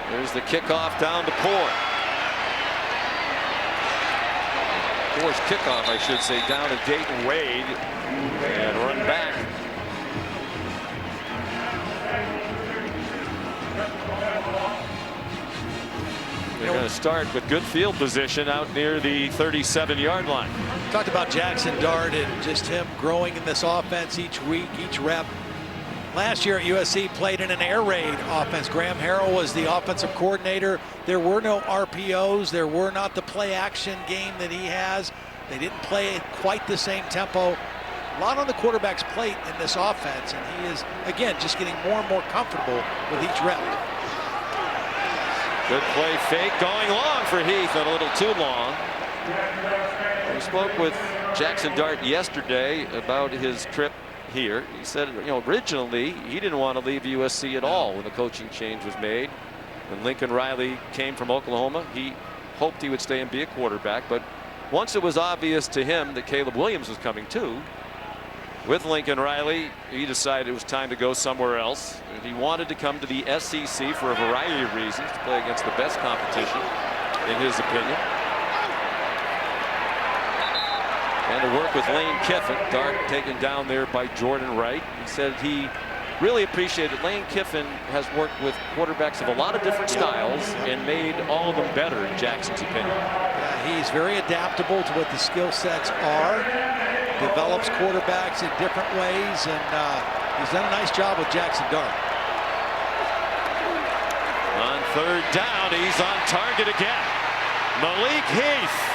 There's the kickoff down to Poor. Poor's kickoff, I should say, down to Dayton Wade and run back. They're going to start with good field position out near the 37-yard line. Talked about Jackson Dart and just him growing in this offense each week, each rep. Last year at USC played in an air raid offense. Graham Harrell was the offensive coordinator. There were no RPOs. There were not the play action game that he has. They didn't play at quite the same tempo. A lot on the quarterback's plate in this offense, and he is, again, just getting more and more comfortable with each rep. Good play fake going long for Heath, and a little too long. We spoke with Jackson Dart yesterday about his trip here. He said, you know, originally he didn't want to leave USC at all when the coaching change was made. When Lincoln Riley came from Oklahoma, he hoped he would stay and be a quarterback. But once it was obvious to him that Caleb Williams was coming too, with Lincoln Riley, he decided it was time to go somewhere else. And he wanted to come to the SEC for a variety of reasons, to play against the best competition, in his opinion. And to work with Lane Kiffin. Dart taken down there by Jordan Wright. He said he really appreciated Lane Kiffin has worked with quarterbacks of a lot of different styles and made all of them better, in Jackson's opinion. Yeah, he's very adaptable to what the skill sets are, develops quarterbacks in different ways, and he's done a nice job with Jackson Dart. On third down, he's on target again. Malik Heath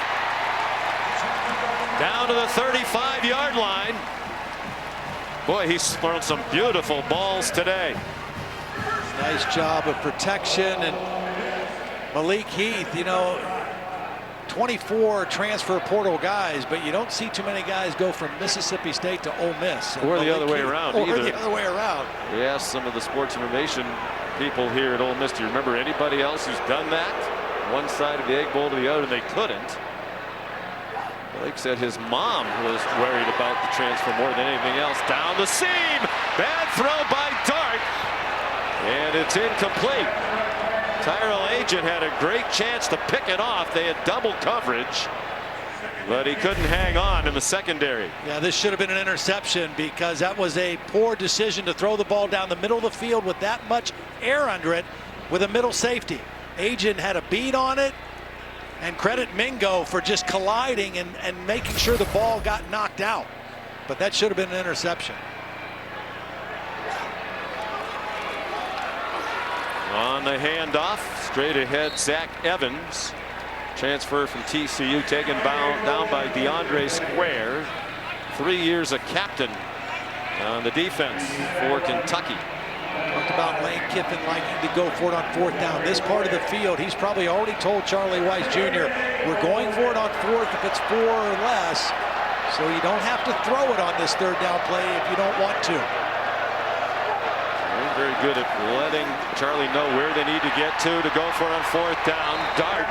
down to the 35-yard line. Boy, he's thrown some beautiful balls today. Nice job of protection. And Malik Heath, you know, 24 transfer portal guys, but you don't see too many guys go from Mississippi State to Ole Miss. Or the other way around either. Or the other way around. We asked some of the sports information people here at Ole Miss, do you remember anybody else who's done that? One side of the Egg Bowl to the other, and they couldn't. Blake said his mom was worried about the transfer more than anything else. Down the seam. Bad throw by Dart. And it's incomplete. Tyrell Agent had a great chance to pick it off. They had double coverage, but he couldn't hang on in the secondary. Yeah, this should have been an interception because that was a poor decision to throw the ball down the middle of the field with that much air under it with a middle safety. Agent had a beat on it. And credit Mingo for just colliding and making sure the ball got knocked out. But that should have been an interception. On the handoff, straight ahead, Zach Evans. Transfer from TCU, taken down by DeAndre Square. 3 years a captain on the defense for Kentucky. Talked about Lane Kiffin liking to go for it on fourth down. This part of the field, he's probably already told Charlie Weiss Jr., we're going for it on fourth if it's 4 or less. So you don't have to throw it on this third down play if you don't want to. They're very good at letting Charlie know where they need to get to go for it on fourth down. Dart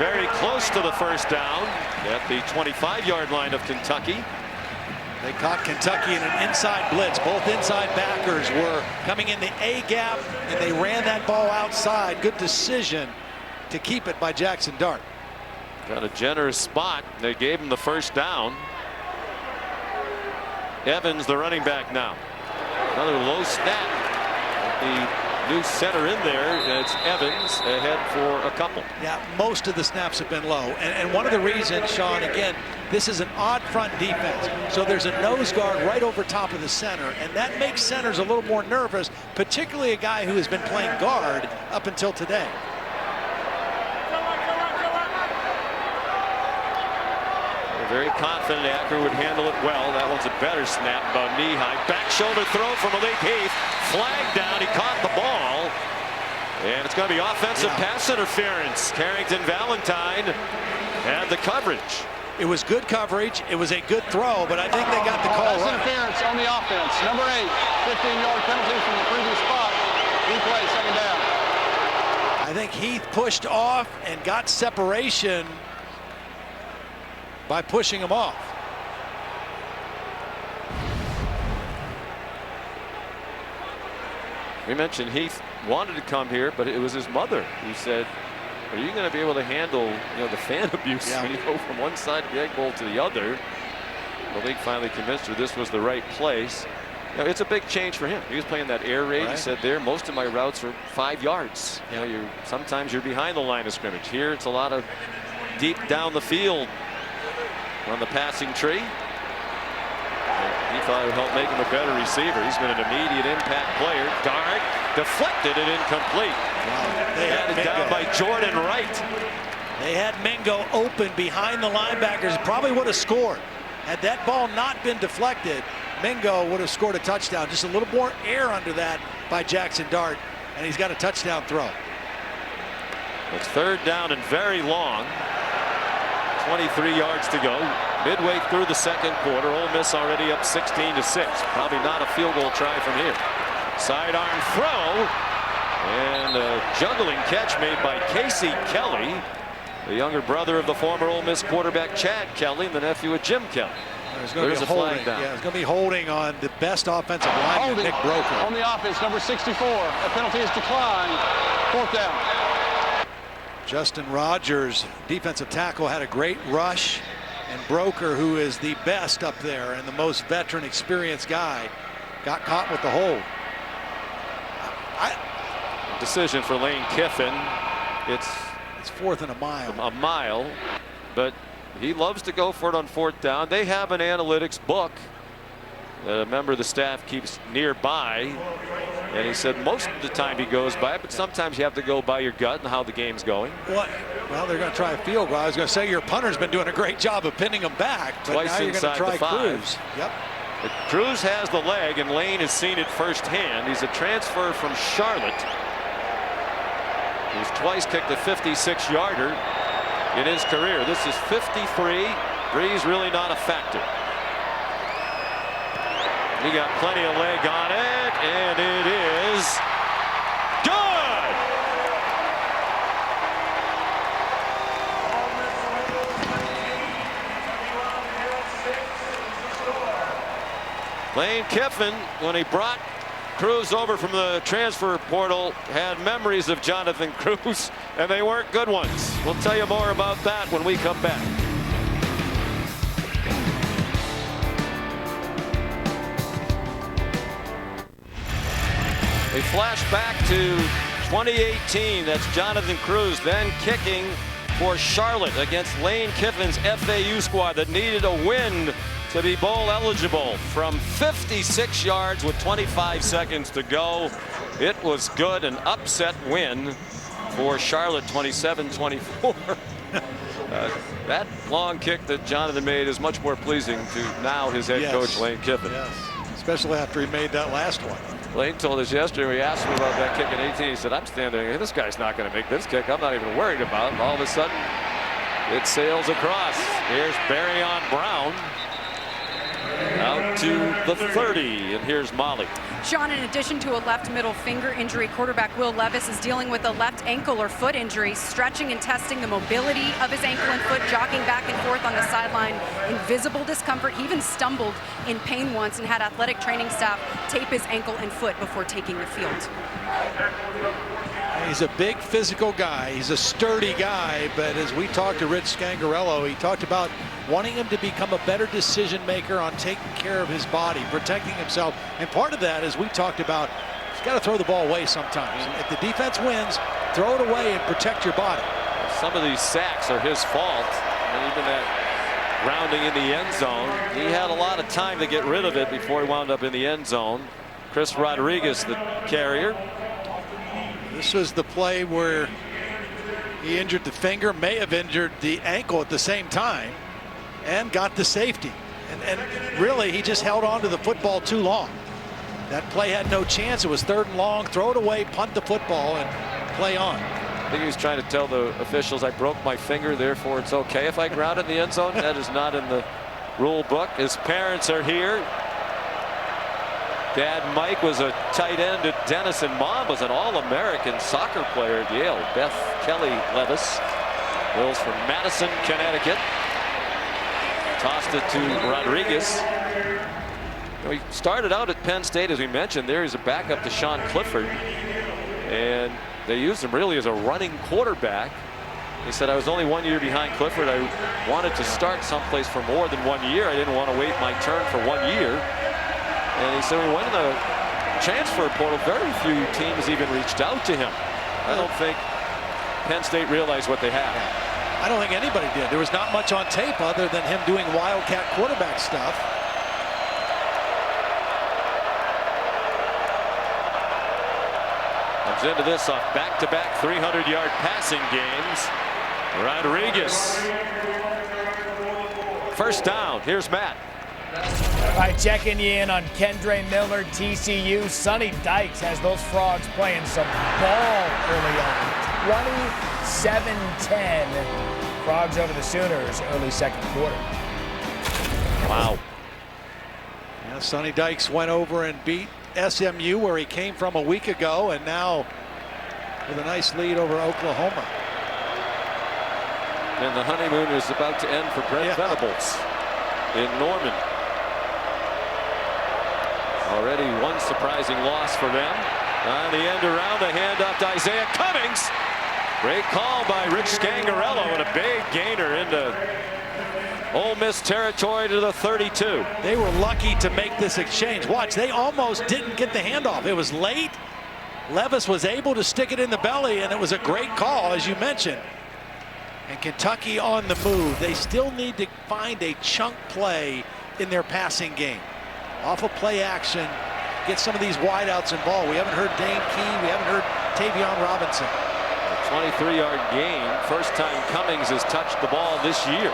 very close to the first down at the 25-yard line of Kentucky. They caught Kentucky in an inside blitz. Both inside backers were coming in the A gap, and they ran that ball outside. Good decision to keep it by Jackson Dart. Got a generous spot. They gave him the first down. Evans, the running back now. Another low snap. The new center in there. It's Evans ahead for a couple. Yeah, most of the snaps have been low. And one of the reasons, Sean, again, this is an odd front defense. So there's a nose guard right over top of the center, and that makes centers a little more nervous, particularly a guy who has been playing guard up until today. Very confident Acker would handle it well. That one's a better snap by knee-high. Back shoulder throw from Malik Heath. Flag down. He caught the ball. And it's going to be offensive pass interference. Carrington Valentine had the coverage. It was good coverage. It was a good throw, but I think they got the call right. Interference on the offense. Number 8, 15-yard penalty from the previous spot. Replay, second down. I think Heath pushed off and got separation by pushing him off. We mentioned Heath wanted to come here, but it was his mother who said, are you going to be able to handle, the fan abuse when you go from one side of the Egg Bowl to the other? The league finally convinced her this was the right place. It's a big change for him. He was playing that air raid. He said there, most of my routes are 5 yards. Sometimes you're behind the line of scrimmage. Here it's a lot of deep down the field on the passing tree. He thought it would help make him a better receiver. He's been an immediate impact player. Dart deflected and incomplete. Wow. They had it down by Jordan Wright. They had Mingo open behind the linebackers. Probably would have scored. Had that ball not been deflected, Mingo would have scored a touchdown. Just a little more air under that by Jackson Dart, and he's got a touchdown throw. It's third down and very long. 23 yards to go. Midway through the second quarter, Ole Miss already up 16-6. Probably not a field goal try from here. Sidearm throw, and a juggling catch made by Casey Kelly, the younger brother of the former Ole Miss quarterback Chad Kelly, and the nephew of Jim Kelly. There's going to be a flag holding. down. Yeah, it's going to be holding on the best offensive lineman, Holding Nick Broker. on the offense, number 64. A penalty is declined. 4th down. Justin Rogers, defensive tackle, had a great rush. And Broker, who is the best up there and the most veteran, experienced guy, got caught with the hold. Decision for Lane Kiffin. It's 4th and a mile. A mile, but he loves to go for it on 4th down. They have an analytics book that a member of the staff keeps nearby, and he said most of the time he goes by it, but sometimes you have to go by your gut and how the game's going. Well, they're going to try a field goal. I was going to say your punter's been doing a great job of pinning them back, but Twice now you're going to inside try the 5. Cruz. Yep. Cruz has the leg, and Lane has seen it firsthand. He's a transfer from Charlotte. He's twice kicked a 56-yarder in his career. This is 53. Three's really not a factor. He got plenty of leg on it, and it is good. Lane Kiffin, when he brought Cruz over from the transfer portal, had memories of Jonathan Cruz, and they weren't good ones. We'll tell you more about that when we come back. We flash back to 2018. That's Jonathan Cruz then kicking for Charlotte against Lane Kiffin's FAU squad that needed a win to be bowl eligible from 56 yards with 25 seconds to go. It was good, an upset win for Charlotte, 27-24. That long kick that Jonathan made is much more pleasing to now his head coach, Lane Kiffin. Yes, especially after he made that last one. Lane told us yesterday, we asked him about that kick in 18. He said, I'm standing here, this guy's not going to make this kick. I'm not even worried about it. All of a sudden, it sails across. Here's Barryon Brown. Out to the 30, and here's Molly. Sean, in addition to a left middle finger injury, quarterback Will Levis is dealing with a left ankle or foot injury, stretching and testing the mobility of his ankle and foot, jogging back and forth on the sideline in visible discomfort. He even stumbled in pain once and had athletic training staff tape his ankle and foot before taking the field. He's a big physical guy. He's a sturdy guy, but as we talked to Rich Scangarello, he talked about wanting him to become a better decision maker on taking care of his body, protecting himself. And part of that, as we talked about, he's got to throw the ball away sometimes. And if the defense wins, throw it away and protect your body. Some of these sacks are his fault. And even that rounding in the end zone, he had a lot of time to get rid of it before he wound up in the end zone. Chris Rodriguez, the carrier. This was the play where he injured the finger, may have injured the ankle at the same time, and got the safety. And really, he just held on to the football too long. That play had no chance. It was 3rd and long. Throw it away, punt the football, and play on. I think he was trying to tell the officials, I broke my finger, therefore it's okay if I ground it in the end zone. That is not in the rule book. His parents are here. Dad Mike was a tight end at Denison. Mom was an All-American soccer player at Yale. Beth Kelly Levis. Wills from Madison, Connecticut. Tossed it to Rodriguez. He started out at Penn State, as we mentioned. There he's a backup to Sean Clifford. And they used him really as a running quarterback. He said, I was only 1 year behind Clifford. I wanted to start someplace for more than 1 year. I didn't want to wait my turn for 1 year. And he said when he went in the transfer portal, very few teams even reached out to him. I don't think Penn State realized what they had. I don't think anybody did. There was not much on tape other than him doing Wildcat quarterback stuff. Comes into this off back-to-back 300-yard passing games. Rodriguez. First down. Here's Matt. All right, checking you in on Kendre Miller, TCU. Sonny Dykes has those Frogs playing some ball early on. 27-10. Frogs over the Sooners early 2nd quarter. Wow. Yeah, Sonny Dykes went over and beat SMU, where he came from a week ago, and now with a nice lead over Oklahoma. And the honeymoon is about to end for Brent Venables in Norman. Already one surprising loss for them. On the end around, a handoff to Isaiah Cummings. Great call by Rich Scangarello, and a big gainer into Ole Miss territory to the 32. They were lucky to make this exchange. Watch, they almost didn't get the handoff. It was late. Levis was able to stick it in the belly, and it was a great call, as you mentioned. And Kentucky on the move. They still need to find a chunk play in their passing game. Off of play action, get some of these wideouts involved. We haven't heard Dane Key. We haven't heard Tavion Robinson. A 23-yard gain. First time Cummings has touched the ball this year.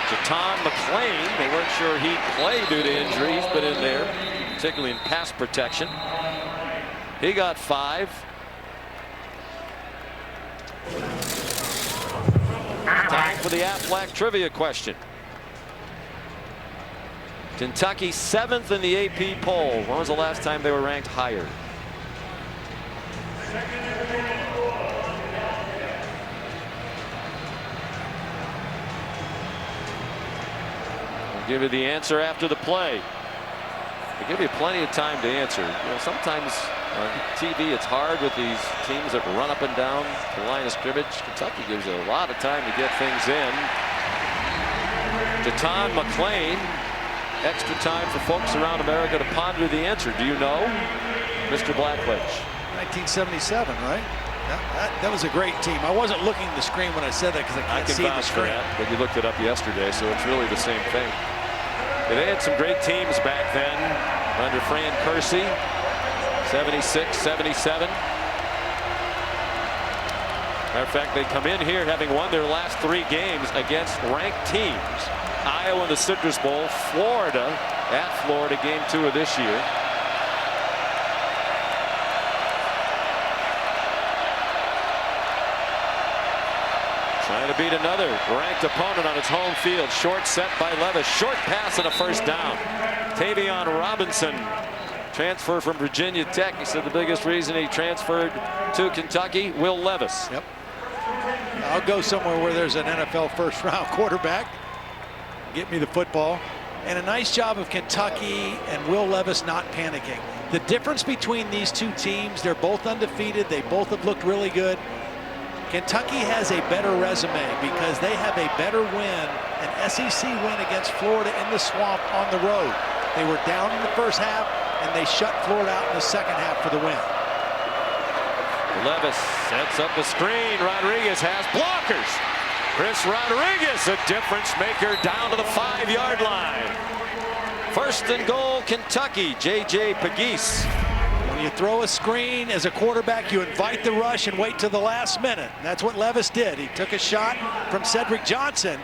Jaton McClain, they weren't sure he'd play due to injuries, but in there, particularly in pass protection. He got 5. Time for the Aflac trivia question. Kentucky 7th in the AP poll. When was the last time they were ranked higher? I'll give you the answer after the play. I'll give you plenty of time to answer. You know, sometimes on TV it's hard with these teams that run up and down the line of scrimmage. Kentucky gives you a lot of time to get things in. Jaton McClain, extra time for folks around America to ponder the answer. Do you know, Mr. Blackledge? 1977, right? That was a great team. I wasn't looking at the screen when I said that because I can't see the screen. That, but you looked it up yesterday, so it's really the same thing. They had some great teams back then under Fran Kersey, 76, 77. Matter of fact, they come in here having won their last 3 games against ranked teams. Iowa in the Citrus Bowl, Florida at Florida, game 2 of this year. Trying to beat another ranked opponent on its home field. Short set by Levis. Short pass and a first down. Tavion Robinson, transfer from Virginia Tech. He said the biggest reason he transferred to Kentucky, Will Levis. Yep. I'll go somewhere where there's an NFL first-round quarterback. Get me the football. And a nice job of Kentucky and Will Levis not panicking. The difference between these two teams, they're both undefeated. They both have looked really good. Kentucky has a better resume because they have a better win, an SEC win against Florida in the Swamp on the road. They were down in the first half, and they shut Florida out in the second half for the win. Levis sets up a screen. Rodriguez has blockers. Chris Rodriguez, a difference maker, down to the 5-yard line. First and goal, Kentucky. J.J. Pegues. When you throw a screen as a quarterback, you invite the rush and wait till the last minute. That's what Levis did. He took a shot from Cedric Johnson,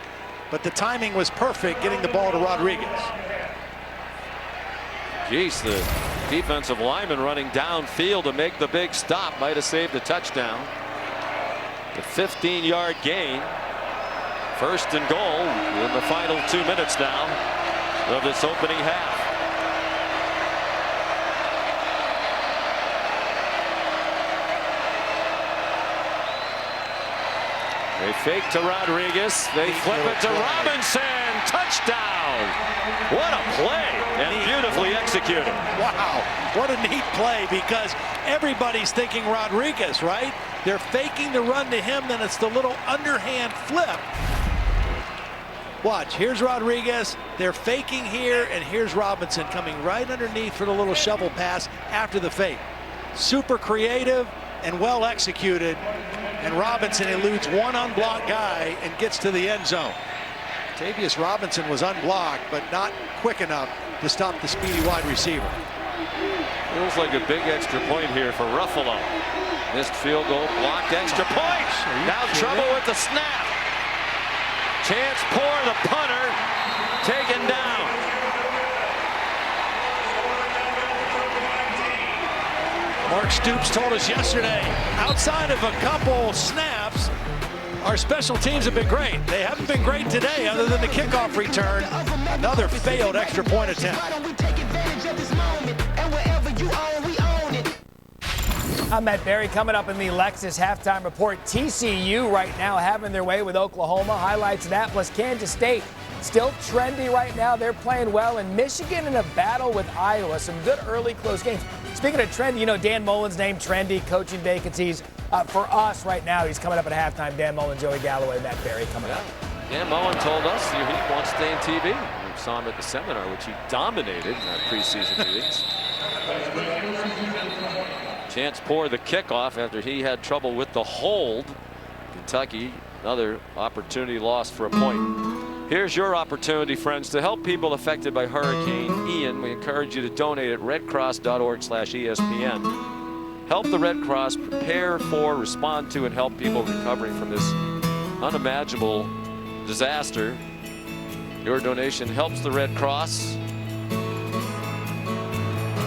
but the timing was perfect, getting the ball to Rodriguez. Geez, the defensive lineman running downfield to make the big stop might have saved the touchdown. The 15-yard gain. First and goal in the final 2 minutes now of this opening half. They fake to Rodriguez. They flip it to Robinson. Touchdown. What a play, and beautifully executed. Wow, what a neat play, because everybody's thinking Rodriguez, right? They're faking the run to him, then it's the little underhand flip. Watch, here's Rodriguez. They're faking here, and here's Robinson coming right underneath for the little shovel pass after the fake. Super creative and well executed. And Robinson eludes one unblocked guy and gets to the end zone. Tavius Robinson was unblocked, but not quick enough to stop the speedy wide receiver. Feels like a big extra point here for Ruffalo. Missed field goal, blocked extra point. Now trouble with the snap. Chance Poor, the punter, taken down. Mark Stoops told us yesterday, outside of a couple snaps, our special teams have been great. They haven't been great today other than the kickoff return. Another failed extra point attempt. I'm Matt Berry. Coming up in the Lexus halftime report, TCU right now having their way with Oklahoma. Highlights of that plus Kansas State Still trendy right now. They're playing well. And Michigan in a battle with Iowa. Some good early close games. Speaking of trendy, you know, Dan Mullen's named trendy coaching vacancies. For us right now, he's coming up at halftime. Dan Mullen, Joey Galloway, Matt Berry coming up. Dan Mullen told us he wants to stay in TV. We saw him at the seminar, which he dominated in our preseason meetings. Chance pour the kickoff after he had trouble with the hold. Kentucky, another opportunity lost for a point. Here's your opportunity, friends, to help people affected by Hurricane Ian. We encourage you to donate at redcross.org/ESPN. Help the Red Cross prepare for, respond to, and help people recovering from this unimaginable disaster. Your donation helps the Red Cross.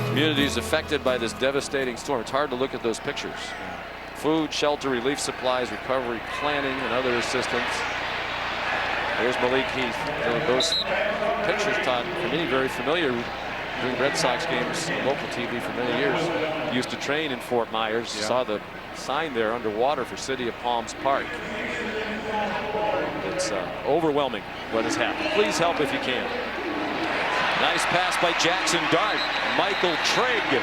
Communities affected by this devastating storm. It's hard to look at those pictures. Food, shelter, relief supplies, recovery planning, and other assistance. There's Malik Heath. Those pictures, Todd, for me, very familiar. Doing Red Sox games on local TV for many years. Used to train in Fort Myers. Yeah. Saw the sign there underwater for City of Palms Park. It's overwhelming what has happened. Please help if you can. Nice pass by Jackson Dart. Michael Trigg,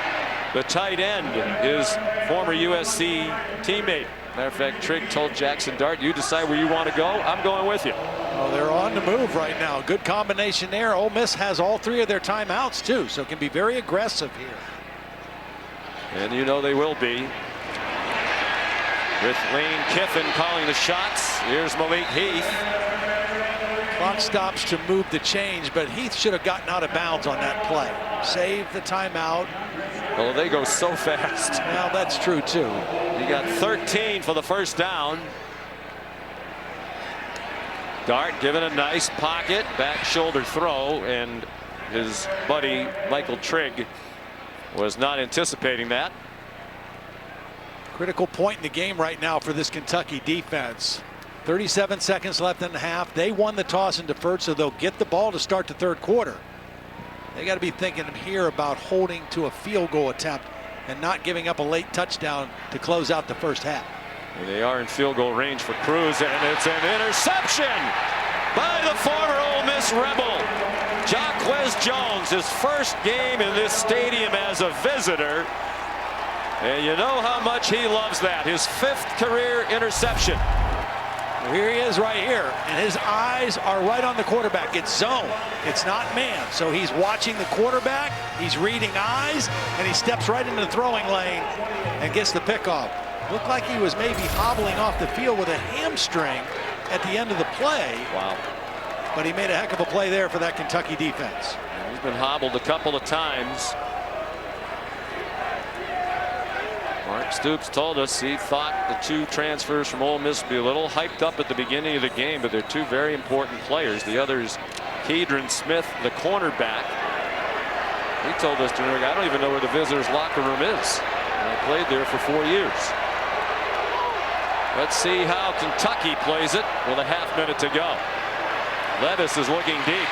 the tight end, his former USC teammate. Matter of fact, Trigg told Jackson Dart, you decide where you want to go, I'm going with you. Oh, they're on the move right now. Good combination there. Ole Miss has all three of their timeouts too, so it can be very aggressive here. And you know they will be. With Lane Kiffin calling the shots. Here's Malik Heath. Clock stops to move the change, but Heath should have gotten out of bounds on that play. Save the timeout. Well, they go so fast. Well, that's true too. He got 13 for the first down. Dart given a nice pocket, back shoulder throw, and his buddy Michael Trigg was not anticipating that. Critical point in the game right now for this Kentucky defense. 37 seconds left in the half. They won the toss and deferred, so they'll get the ball to start the third quarter. They got to be thinking here about holding to a field goal attempt and not giving up a late touchdown to close out the first half. And they are in field goal range for Cruz, and it's an interception by the former Ole Miss Rebel. Jaquez Jones, his first game in this stadium as a visitor. And you know how much he loves that. His 5th career interception. Well, here he is right here, and his eyes are right on the quarterback. It's zone. It's not man. So he's watching the quarterback, he's reading eyes, and he steps right into the throwing lane and gets the pickoff. Looked like he was maybe hobbling off the field with a hamstring at the end of the play. Wow. But he made a heck of a play there for that Kentucky defense. He's been hobbled a couple of times. Mark Stoops told us he thought the 2 transfers from Ole Miss would be a little hyped up at the beginning of the game, but they're 2 very important players. The other is Kedron Smith, the cornerback. He told us during, I don't even know where the visitors' locker room is. I played there for 4 years. Let's see how Kentucky plays it with a half minute to go. Levis is looking deep.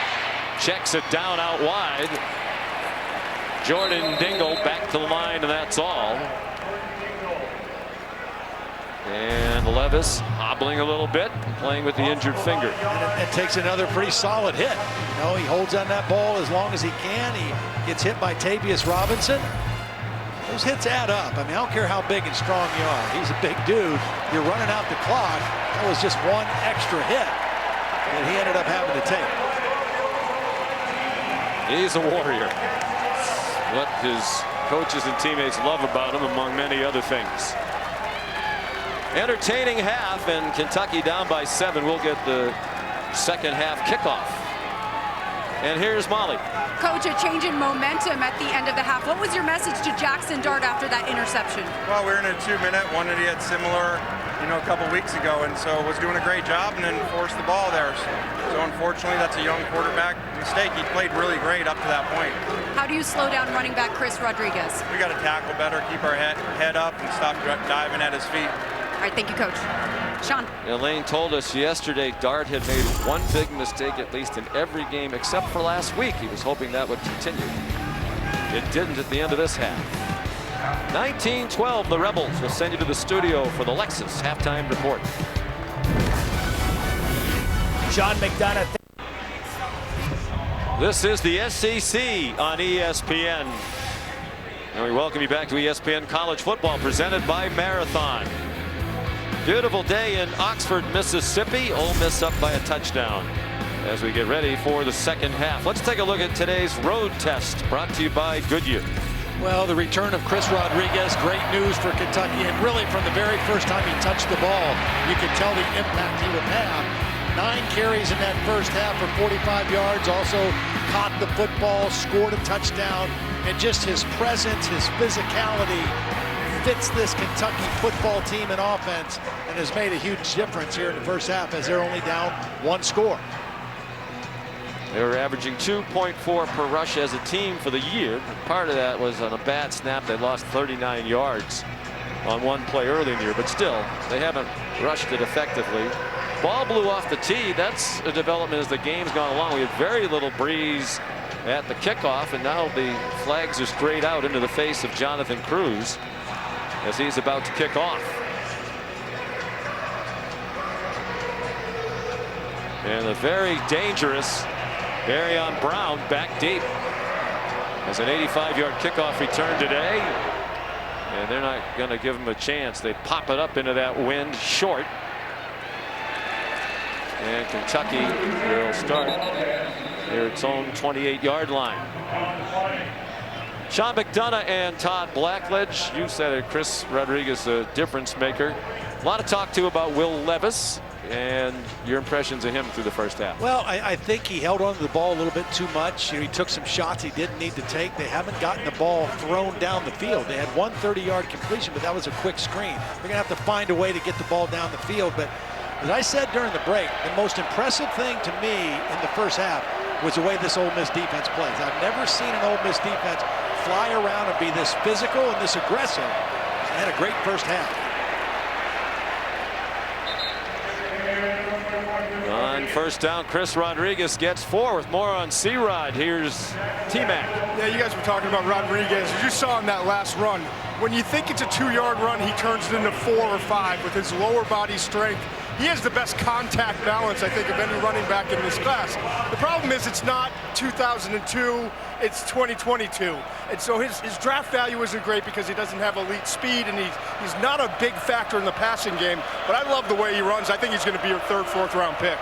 Checks it down out wide. Jordan Dingle back to the line, and that's all. And Levis hobbling a little bit, playing with the injured finger. And it takes another pretty solid hit. You know, he holds on that ball as long as he can. He gets hit by Tavius Robinson. Those hits add up. I mean, I don't care how big and strong you are. He's a big dude. You're running out the clock. That was just one extra hit that he ended up having to take. He's a warrior. What his coaches and teammates love about him, among many other things. Entertaining half, and Kentucky down by 7. We'll get the second half kickoff. And here's Molly. Coach, a change in momentum at the end of the half. What was your message to Jackson Dart after that interception? Well, we were in a 2-minute one that he had similar, a couple weeks ago, and so was doing a great job and then forced the ball there. So unfortunately, that's a young quarterback mistake. He played really great up to that point. How do you slow down running back Chris Rodriguez? We got to tackle better, keep our head up, and stop diving at his feet. All right, thank you, Coach. Sean. Elaine told us yesterday Dart had made one big mistake at least in every game except for last week. He was hoping that would continue. It didn't at the end of this half. 19-12, the Rebels will send you to the studio for the Lexus halftime report. Sean McDonough. This is the SEC on ESPN. And we welcome you back to ESPN College Football, presented by Marathon. Beautiful day in Oxford, Mississippi. Ole Miss up by a touchdown as we get ready for the second half. Let's take a look at today's road test, brought to you by Goodyear. Well, the return of Chris Rodriguez, great news for Kentucky. And really, from the very first time he touched the ball, you could tell the impact he would have. 9 carries in that first half for 45 yards. Also caught the football, scored a touchdown. And just his presence, his physicality fits this Kentucky football team and offense, and has made a huge difference here in the first half as they're only down 1 score. They were averaging 2.4 per rush as a team for the year. Part of that was on a bad snap. They lost 39 yards on one play early in the year, but still, they haven't rushed it effectively. Ball blew off the tee. That's a development as the game's gone along. We had very little breeze at the kickoff, and now the flags are straight out into the face of Jonathan Cruz as he's about to kick off. And a very dangerous Baryon Brown back deep. As an 85-yard kickoff return today, and they're not going to give him a chance. They pop it up into that wind short. And Kentucky will start near its own 28-yard line. Sean McDonough and Todd Blackledge, you said it, Chris Rodriguez, a difference maker. A lot of talk too about Will Levis and your impressions of him through the first half. Well, I think he held on to the ball a little bit too much. He took some shots he didn't need to take. They haven't gotten the ball thrown down the field. They had 1 30-yard completion, but that was a quick screen. They're going to have to find a way to get the ball down the field. But as I said during the break, the most impressive thing to me in the first half was the way this Ole Miss defense plays. I've never seen an Ole Miss defense fly around and be this physical and this aggressive. They had a great first half. On first down, Chris Rodriguez gets 4 with more on C-Rod. Here's T-Mac. Yeah, you guys were talking about Rodriguez. You saw in that last run. When you think it's a 2-yard run, he turns it into 4 or 5 with his lower body strength. He has the best contact balance, I think, of any running back in this class. The problem is it's not 2002, it's 2022. And so his draft value isn't great because he doesn't have elite speed, and he's not a big factor in the passing game. But I love the way he runs. I think he's going to be your 3rd, 4th round pick.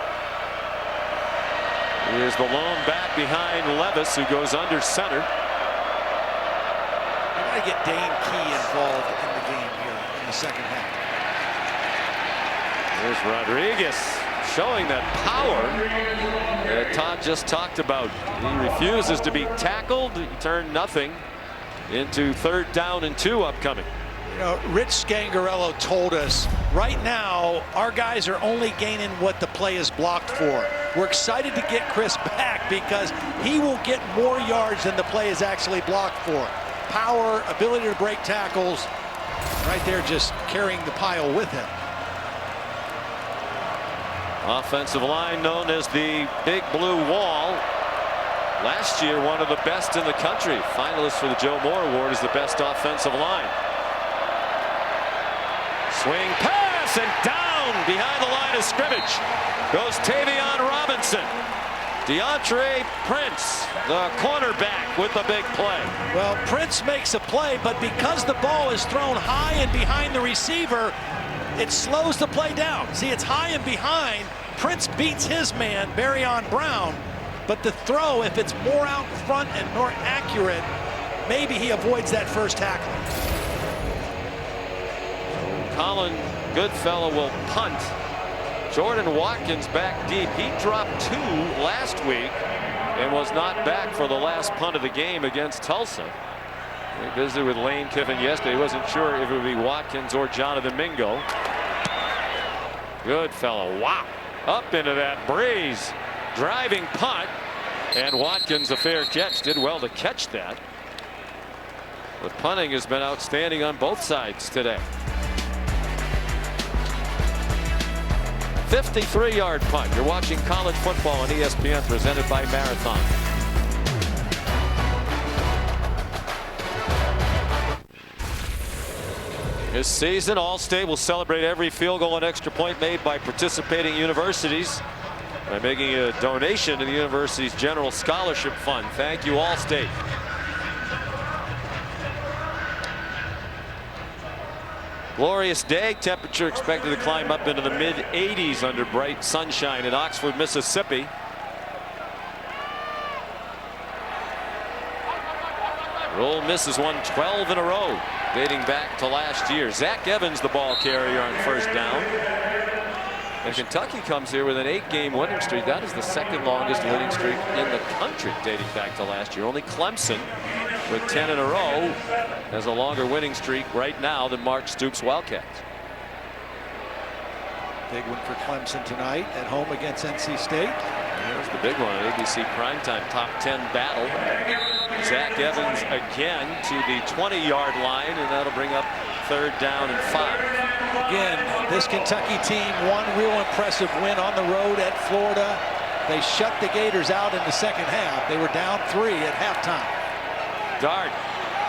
Here's the lone back behind Levis, who goes under center. You got to get Dane Key involved in the game here in the second half. There's Rodriguez showing that power that Todd just talked about. He refuses to be tackled. He turned nothing into 3rd down and 2 upcoming. You know, Rich Scangarello told us right now our guys are only gaining what the play is blocked for. We're excited to get Chris back because he will get more yards than the play is actually blocked for. Power, ability to break tackles, right there just carrying the pile with him. Offensive line known as the Big Blue Wall. Last year, one of the best in the country. Finalist for the Joe Moore Award is the best offensive line. Swing pass and down behind the line of scrimmage goes Tavion Robinson. DeAndre Prince, the cornerback, with the big play. Well, Prince makes a play, but because the ball is thrown high and behind the receiver, it slows the play down. See, it's high and behind. Prince beats his man, Baryon Brown, but the throw, if it's more out front and more accurate, maybe he avoids that first tackle. Colin Goodfellow will punt. Jordan Watkins back deep. He dropped 2 last week and was not back for the last punt of the game against Tulsa. We visited with Lane Kiffin yesterday. He wasn't sure if it would be Watkins or Jonathan Mingo. Goodfellow, wow, up into that breeze. Driving punt, and Watkins, a fair catch, did well to catch that. But punting has been outstanding on both sides today. 53-yard punt. You're watching college football on ESPN, presented by Marathon. This season, All-State will celebrate every field goal and extra point made by participating universities. by making a donation to the university's General Scholarship Fund. Thank you, Allstate. Glorious day. Temperature expected to climb up into the mid-80s under bright sunshine in Oxford, Mississippi. Ole Miss has won 12 in a row, dating back to last year. Zach Evans, the ball carrier on first down. And Kentucky comes here with an 8-game winning streak. That is the second longest winning streak in the country, dating back to last year. Only Clemson, with 10 in a row, has a longer winning streak right now than Mark Stoops' Wildcats. Big one for Clemson tonight at home against NC State. There's the big one, ABC primetime top 10 battle. Zach Evans again to the 20-yard line, and that'll bring up third down and 5. Again, this Kentucky team, one real impressive win on the road at Florida. They shut the Gators out in the second half. They were down 3 at halftime. Dart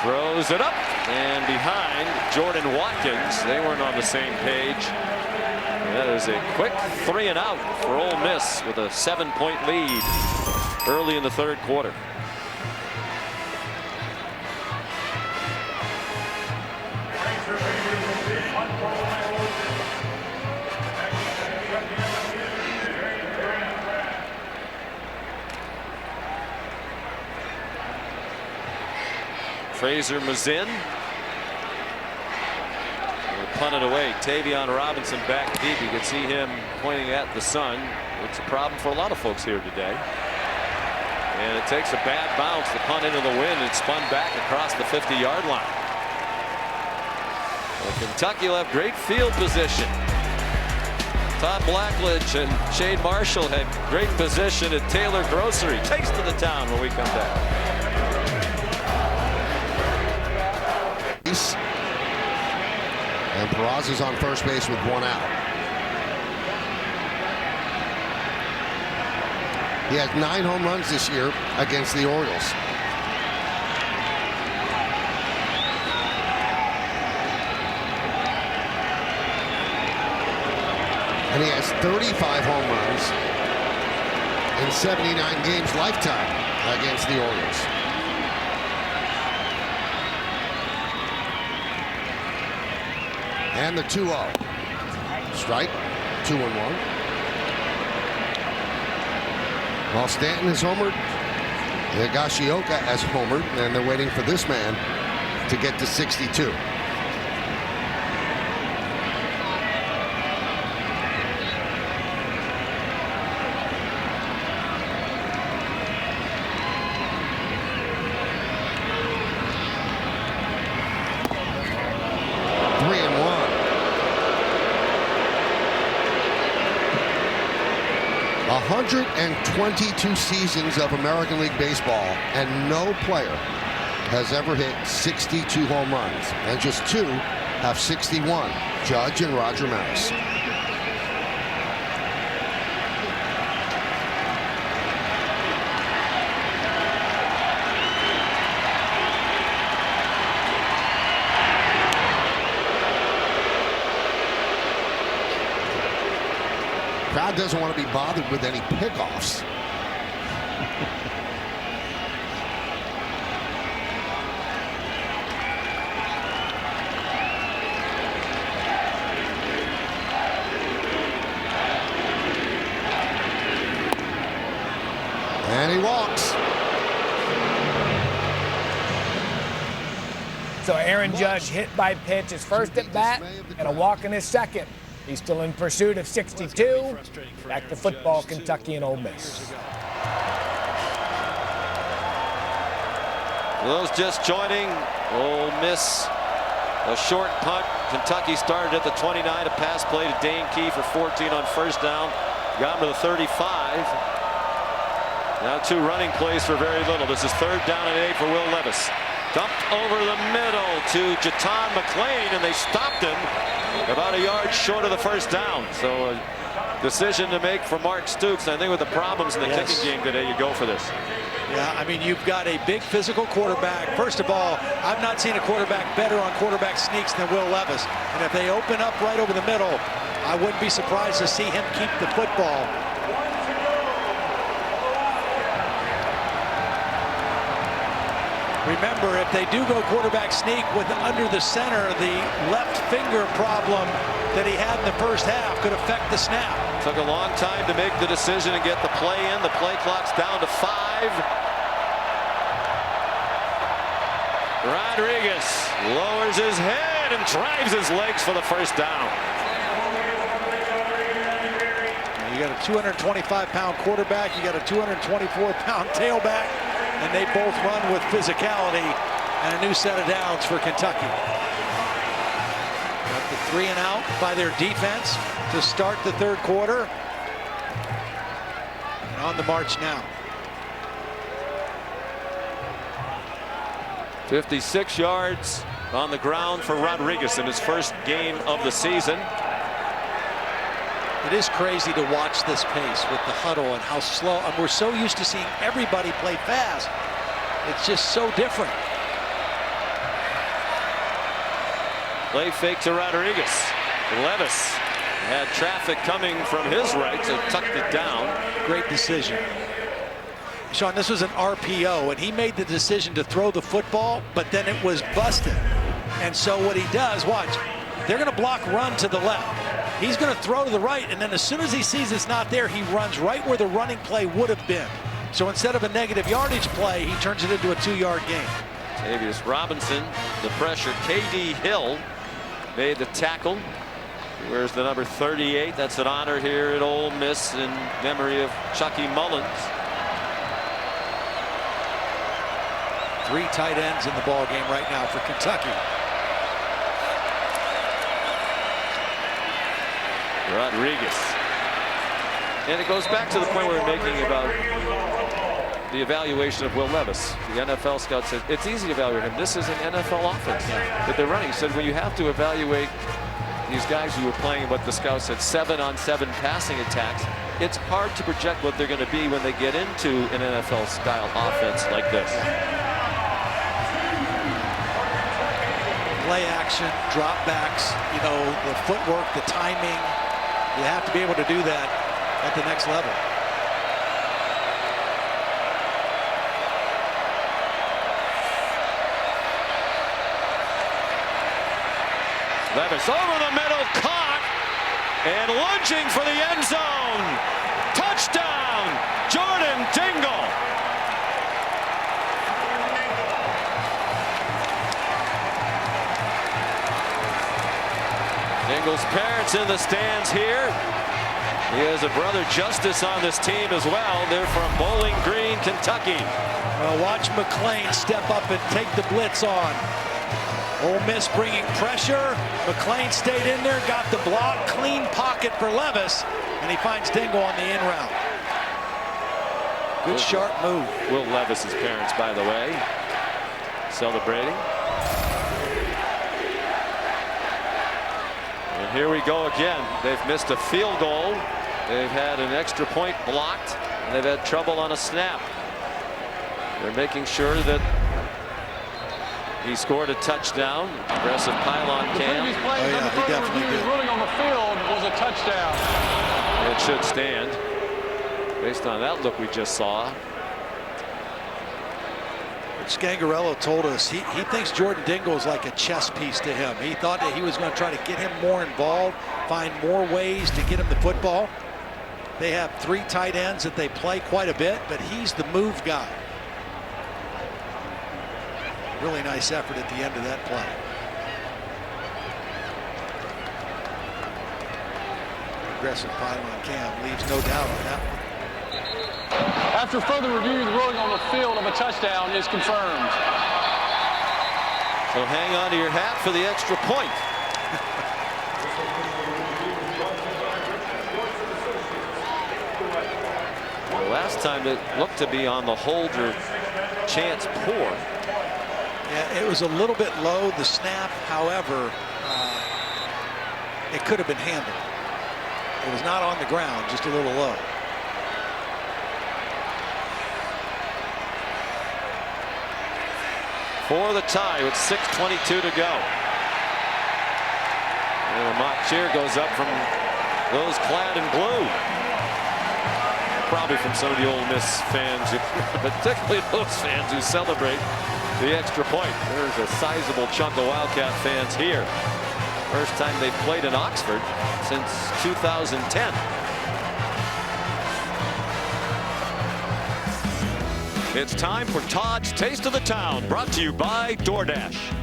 throws it up and behind Jordan Watkins. They weren't on the same page. That is a quick 3 and out for Ole Miss with a 7-point lead early in the third quarter. Fraser Mazin punted away. Tavion Robinson back deep. You can see him pointing at the sun. It's a problem for a lot of folks here today. And it takes a bad bounce. The punt into the wind and spun back across the 50-yard line. Well, Kentucky will have great field position. Todd Blackledge and Shade Marshall had great position at Taylor Grocery. Taste of the town when we come back. And Peraza's on first base with 1 out. He has 9 home runs this year against the Orioles. And he has 35 home runs in 79 games lifetime against the Orioles. And the 2-0. Strike, 2-1. While Stanton is homered, Higashioka has homered, and they're waiting for this man to get to 62. And 22 seasons of American League Baseball, and no player has ever hit 62 home runs, and just 2 have 61, Judge and Roger Maris. Crowd doesn't want to be bothered with any pickoffs. And he walks. So Aaron Judge hit by pitch, his first at bat, and a walk in his second. He's still in pursuit of 62. Back to football, Kentucky and Ole Miss. For those just joining, Ole Miss, a short punt. Kentucky started at the 29, a pass play to Dane Key for 14 on first down. Got him to the 35. Now 2 running plays for very little. This is third down and 8 for Will Levis. Dumped over the middle to Jaton McClain, and they stopped him about a yard short of the first down. So a decision to make for Mark Stoops. I think with the problems in the kicking game today, you go for this. Yeah, I mean, you've got a big physical quarterback. First of all, I've not seen a quarterback better on quarterback sneaks than Will Levis. And if they open up right over the middle, I wouldn't be surprised to see him keep the football. Remember, if they do go quarterback sneak with under the center, the left finger problem that he had in the first half could affect the snap. Took a long time to make the decision and get the play in. The play clock's down to 5. Rodriguez lowers his head and drives his legs for the first down. You got a 225-pound quarterback, you got a 224-pound tailback, and they both run with physicality, and a new set of downs for Kentucky. Got the 3 and out by their defense to start the third quarter. And on the march now. 56 yards on the ground for Rodriguez in his first game of the season. It is crazy to watch this pace with the huddle and how slow. And we're so used to seeing everybody play fast. It's just so different. Play fake to Rodriguez. Levis had traffic coming from his right, so tucked it down. Great decision. Sean, this was an RPO, and he made the decision to throw the football, but then it was busted. And so what he does, watch, they're going to block run to the left. He's going to throw to the right, and then as soon as he sees it's not there, he runs right where the running play would have been. So instead of a negative yardage play, he turns it into a 2-yard gain. Tavius Robinson, the pressure. K.D. Hill made the tackle. Where's the number 38? That's an honor here at Ole Miss in memory of Chucky Mullins. 3 tight ends in the ball game right now for Kentucky. Rodriguez. And it goes back to the point we were making about the evaluation of Will Levis. The NFL scout said it's easy to evaluate him. This is an NFL offense that they're running. He said when you have to evaluate these guys who are playing what the scout said 7-on-7 passing attacks, it's hard to project what they're going to be when they get into an NFL style offense like this. Play action, drop backs, you know, the footwork, the timing. You have to be able to do that at the next level. Levis over the middle, caught, and lunging for the end zone. Touchdown, Jordan Dingle. Dingle's parents in the stands here. He has a brother Justice on this team as well. They're from Bowling Green, Kentucky. Well, watch McClain step up and take the blitz on. Ole Miss bringing pressure. McClain stayed in there, got the block, clean pocket for Levis, and he finds Dingle on the in route. Good sharp move. Will Levis's parents, by the way, celebrating. And here we go again. They've missed a field goal. They've had an extra point blocked, and they've had trouble on a snap. They're making sure that he scored a touchdown. Aggressive pylon cam. Oh yeah, he definitely did. Ruling on the field was a touchdown. It should stand based on that look we just saw. Scangarello told us he thinks Jordan Dingle is like a chess piece to him. He thought that he was going to try to get him more involved, find more ways to get him the football. They have 3 tight ends that they play quite a bit, but he's the move guy. Really nice effort at the end of that play. Aggressive pylon cam leaves no doubt on that one. After further review, the ruling on the field of a touchdown is confirmed. So hang on to your hat for the extra point. The last time it looked to be on the holder chance poor. Yeah, it was a little bit low, the snap. However, it could have been handled. It was not on the ground, just a little low. For the tie with 6:22 to go. And a mock cheer goes up from those clad in blue. Probably from some of the Ole Miss fans, particularly those fans who celebrate the extra point. There's a sizable chunk of Wildcat fans here. First time they've played in Oxford since 2010. It's time for Todd's Taste of the Town, brought to you by DoorDash.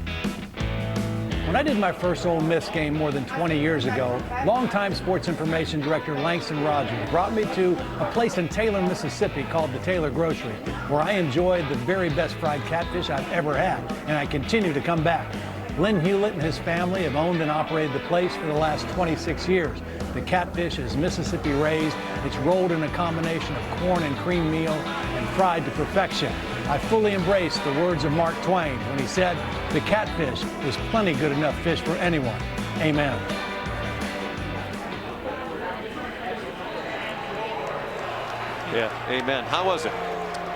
When I did my first Ole Miss game more than 20 years ago, longtime sports information director Langston Rogers brought me to a place in Taylor, Mississippi called the Taylor Grocery, where I enjoyed the very best fried catfish I've ever had, and I continue to come back. Lynn Hewlett and his family have owned and operated the place for the last 26 years. The catfish is Mississippi raised. It's rolled in a combination of corn and cream meal and fried to perfection. I fully embrace the words of Mark Twain when he said, "The catfish is plenty good enough fish for anyone." Amen. Yeah, amen. How was it?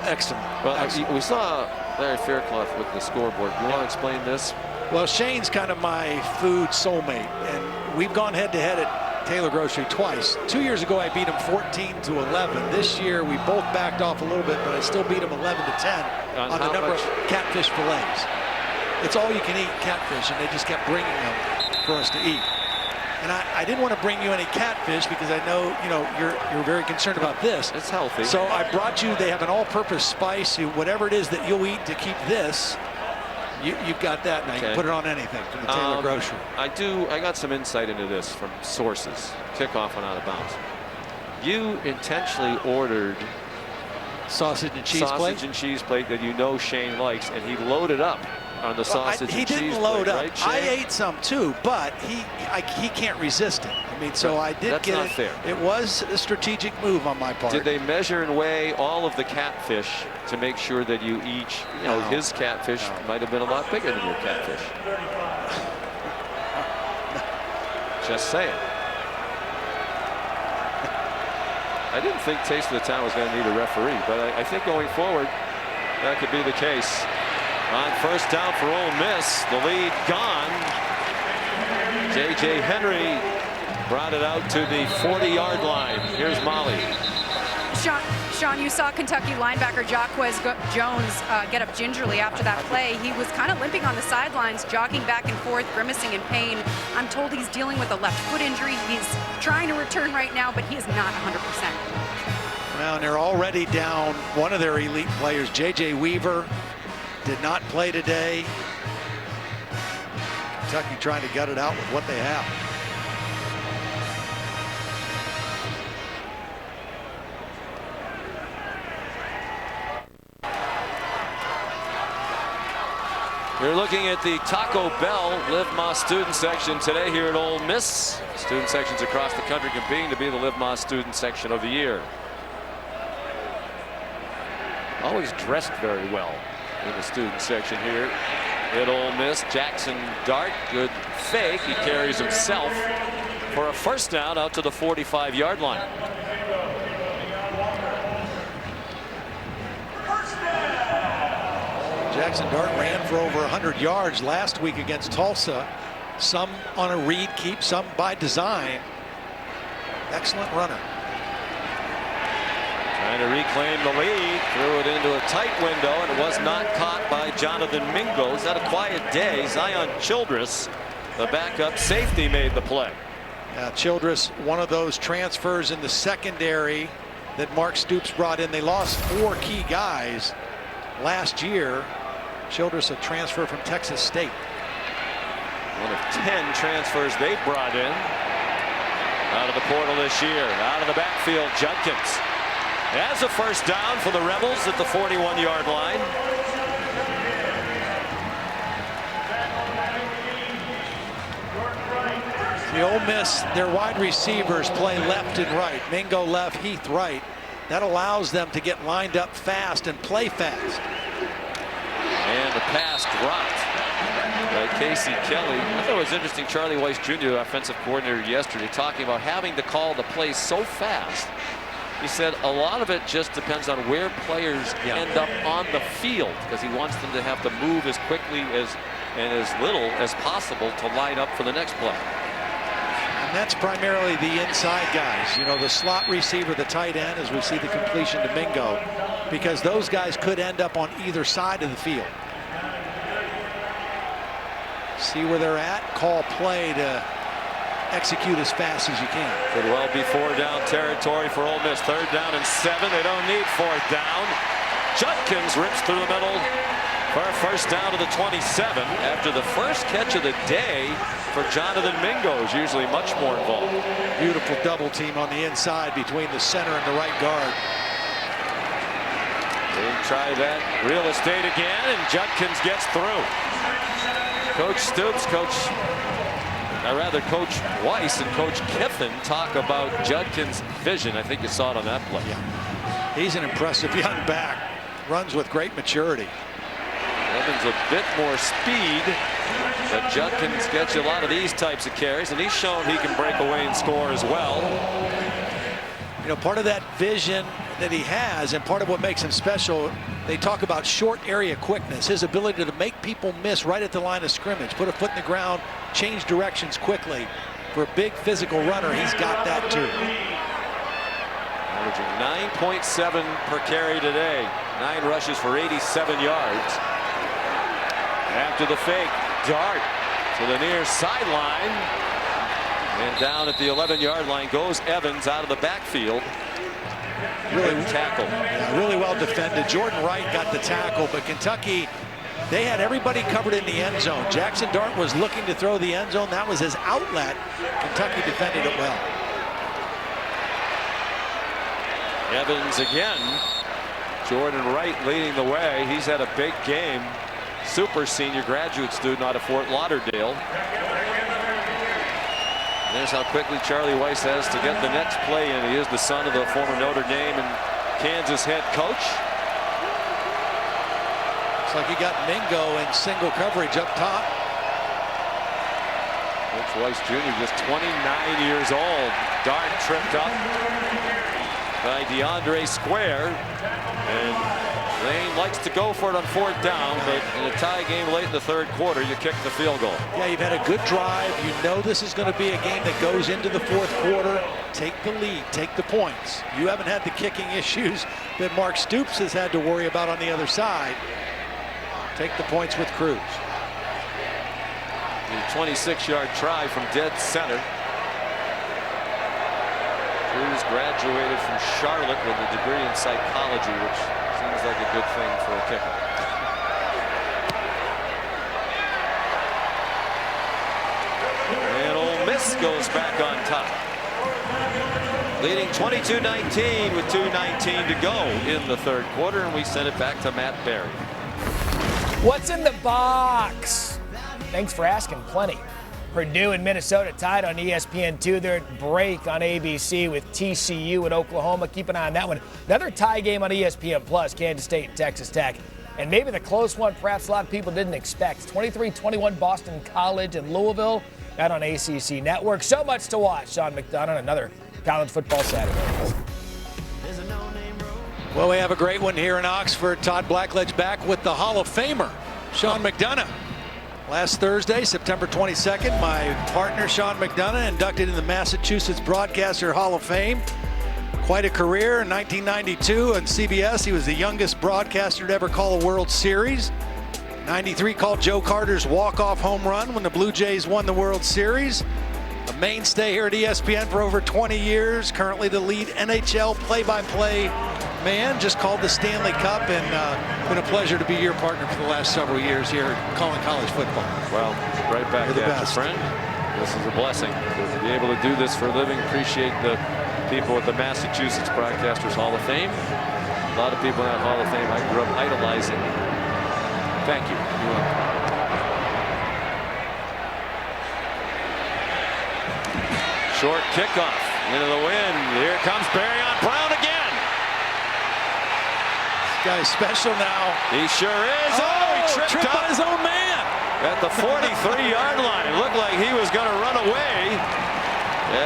Excellent. Well, Excellent. we saw Larry Fairclough with the scoreboard. You want to explain this? Well, Shane's kind of my food soulmate, and we've gone head-to-head at Taylor Grocery twice. 2 years ago, I beat him 14-11. This year, we both backed off a little bit, but I still beat him 11-10 on the number of catfish fillets. It's all you can eat catfish, and they just kept bringing them for us to eat. And I didn't want to bring you any catfish because I know, you're very concerned about this. It's healthy. So I brought you, they have an all-purpose spice, whatever it is that you'll eat to keep this. You've got that now. You can put it on anything from the Taylor Grocery. I got some insight into this from sources. Kickoff went out of bounds. You intentionally ordered sausage and cheese plate that Shane likes, and he loaded up on the sausage and cheese plate. He didn't load up. Right, I ate some too, but he can't resist it. I mean, so I did That's get not it. fair. It was a strategic move on my part. Did they measure and weigh all of the catfish to make sure that you each, his catfish might have been a lot bigger than your catfish? Just saying. I didn't think Taste of the Town was going to need a referee, but I think going forward, that could be the case. On first down for Ole Miss, the lead gone. J.J. Henry brought it out to the 40-yard line. Here's Molly. Sean, you saw Kentucky linebacker Jacquez Jones get up gingerly after that play. He was kind of limping on the sidelines, jogging back and forth, grimacing in pain. I'm told he's dealing with a left foot injury. He's trying to return right now, but he is not 100%. Well, and they're already down one of their elite players, J.J. Weaver. Did not play today. Kentucky trying to gut it out with what they have. You're looking at the Taco Bell Live Moss student section today here at Ole Miss. Student sections across the country competing to be the Live Moss student section of the year. Always dressed very well in the student section here at Ole Miss. Jackson Dart, good fake. He carries himself for a first down out to the 45-yard line. Jackson Dart ran for over 100 yards last week against Tulsa. Some on a read keep, some by design. Excellent runner. Trying to reclaim the lead, threw it into a tight window, and it was not caught by Jonathan Mingo. He's had a quiet day. Zion Childress, the backup safety, made the play. Childress, one of those transfers in the secondary that Mark Stoops brought in. They lost 4 key guys last year. Childress, a transfer from Texas State. One of 10 transfers they brought in out of the portal this year. Out of the backfield, Judkins has a first down for the Rebels at the 41-yard line. The Ole Miss, their wide receivers play left and right. Mingo left, Heath right. That allows them to get lined up fast and play fast. And the pass dropped by Casey Kelly. I thought it was interesting. Charlie Weiss Jr., offensive coordinator, yesterday, talking about having to call the plays so fast. He said a lot of it just depends on where players end up on the field, because he wants them to have to move as quickly and as little as possible to line up for the next play. And that's primarily the inside guys. The slot receiver, the tight end, as we see the completion to Mingo, because those guys could end up on either side of the field. See where they're at, call play to execute as fast as you can. Could well be 4 down territory for Ole Miss. 3rd down and 7. They don't need 4th down. Judkins rips through the middle for a 1st down to the 27 after the first catch of the day for Jonathan Mingo, who's usually much more involved. Beautiful double team on the inside between the center and the right guard. They try that real estate again, and Judkins gets through. Coach Stoops, Coach Weiss and Coach Kiffin talk about Judkins' vision. I think you saw it on that play. Yeah. He's an impressive young back. Runs with great maturity. Evans a bit more speed, but Judkins gets you a lot of these types of carries, and he's shown he can break away and score as well. You know, part of that vision that he has, and part of what makes him special, they talk about short area quickness, his ability to make people miss right at the line of scrimmage, put a foot in the ground, change directions quickly. For a big physical runner, he's got that too. Averaging 9.7 per carry today. 9 rushes for 87 yards. After the fake, dart to the near sideline. And down at the 11-yard line goes Evans out of the backfield. Really tackle. Yeah, really well defended. Jordan Wright got the tackle, but Kentucky, they had everybody covered in the end zone. Jackson Dart was looking to throw the end zone. That was his outlet. Kentucky defended it well. Evans again. Jordan Wright leading the way. He's had a big game. Super senior graduate student out of Fort Lauderdale. There's how quickly Charlie Weiss has to get the next play in. He is the son of the former Notre Dame and Kansas head coach. Looks like he got Mingo in single coverage up top. Coach Weiss Jr. just 29 years old. Dart tripped up by DeAndre Square. And Lane likes to go for it on 4th down, but in a tie game late in the 3rd quarter, you kick the field goal. Yeah, you've had a good drive. You know this is going to be a game that goes into the 4th quarter. Take the lead, take the points. You haven't had the kicking issues that Mark Stoops has had to worry about on the other side. Take the points with Cruz. The 26-yard try from dead center. Cruz graduated from Charlotte with a degree in psychology, which seems like a good thing for a kicker. And Ole Miss goes back on top, leading 22-19 with 2:19 to go in the 3rd quarter, and we send it back to Matt Berry. What's in the box? Thanks for asking. Plenty. Purdue and Minnesota tied on ESPN2. They're at break on ABC with TCU and Oklahoma. Keep an eye on that one. Another tie game on ESPN Plus, Kansas State and Texas Tech. And maybe the close one perhaps a lot of people didn't expect. 23-21 Boston College and Louisville out on ACC Network. So much to watch. Sean McDonough, another college football Saturday. Well, we have a great one here in Oxford. Todd Blackledge back with the Hall of Famer, Sean McDonough. Last Thursday, September 22nd, my partner, Sean McDonough, inducted in the Massachusetts Broadcaster Hall of Fame. Quite a career. In 1992 on CBS, he was the youngest broadcaster to ever call a World Series. 93 called Joe Carter's walk-off home run when the Blue Jays won the World Series. A mainstay here at ESPN for over 20 years. Currently the lead NHL play-by-play man, just called the Stanley Cup, and been a pleasure to be your partner for the last several years here calling college football. Well, right back at you, friend. This is a blessing to be able to do this for a living. Appreciate the people at the Massachusetts Broadcasters Hall of Fame. A lot of people in that Hall of Fame I grew up idolizing. Thank you. You're welcome. Short kickoff into the wind. Here comes Barry on Brown again. Guy's special now. He sure is. Oh, he tripped on his own man. At the 43-yard line. It looked like he was going to run away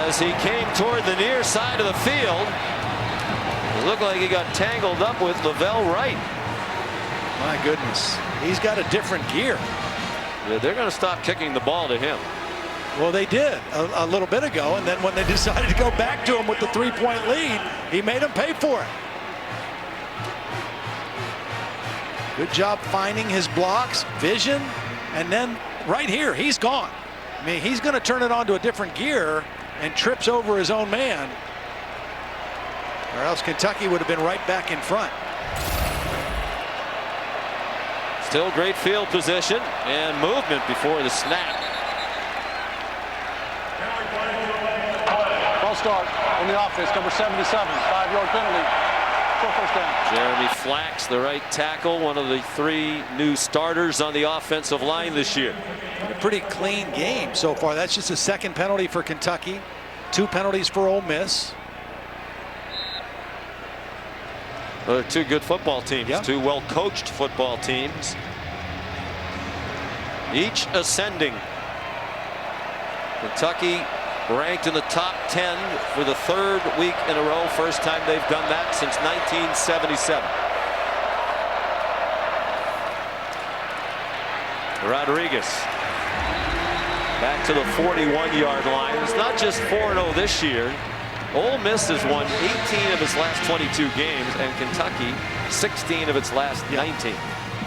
as he came toward the near side of the field. It looked like he got tangled up with Lavelle Wright. My goodness. He's got a different gear. Yeah, they're going to stop kicking the ball to him. Well, they did a little bit ago, and then when they decided to go back to him with the 3-point lead, he made them pay for it. Good job finding his blocks, vision, and then right here, he's gone. I mean, he's going to turn it on to a different gear and trips over his own man, or else Kentucky would have been right back in front. Still great field position and movement before the snap. False start on the offense, number 77, 5-yard penalty. First down. Jeremy Flax, the right tackle, one of the 3 new starters on the offensive line this year. A pretty clean game so far. That's just a second penalty for Kentucky, 2 penalties for Ole Miss. Well, they're 2 good football teams, yep. 2 well-coached football teams, each ascending. Kentucky ranked in the top 10 for the 3rd week in a row. First time they've done that since 1977. Rodriguez back to the 41-yard line. It's not just 4-0 this year. Ole Miss has won 18 of its last 22 games, and Kentucky 16 of its last 19.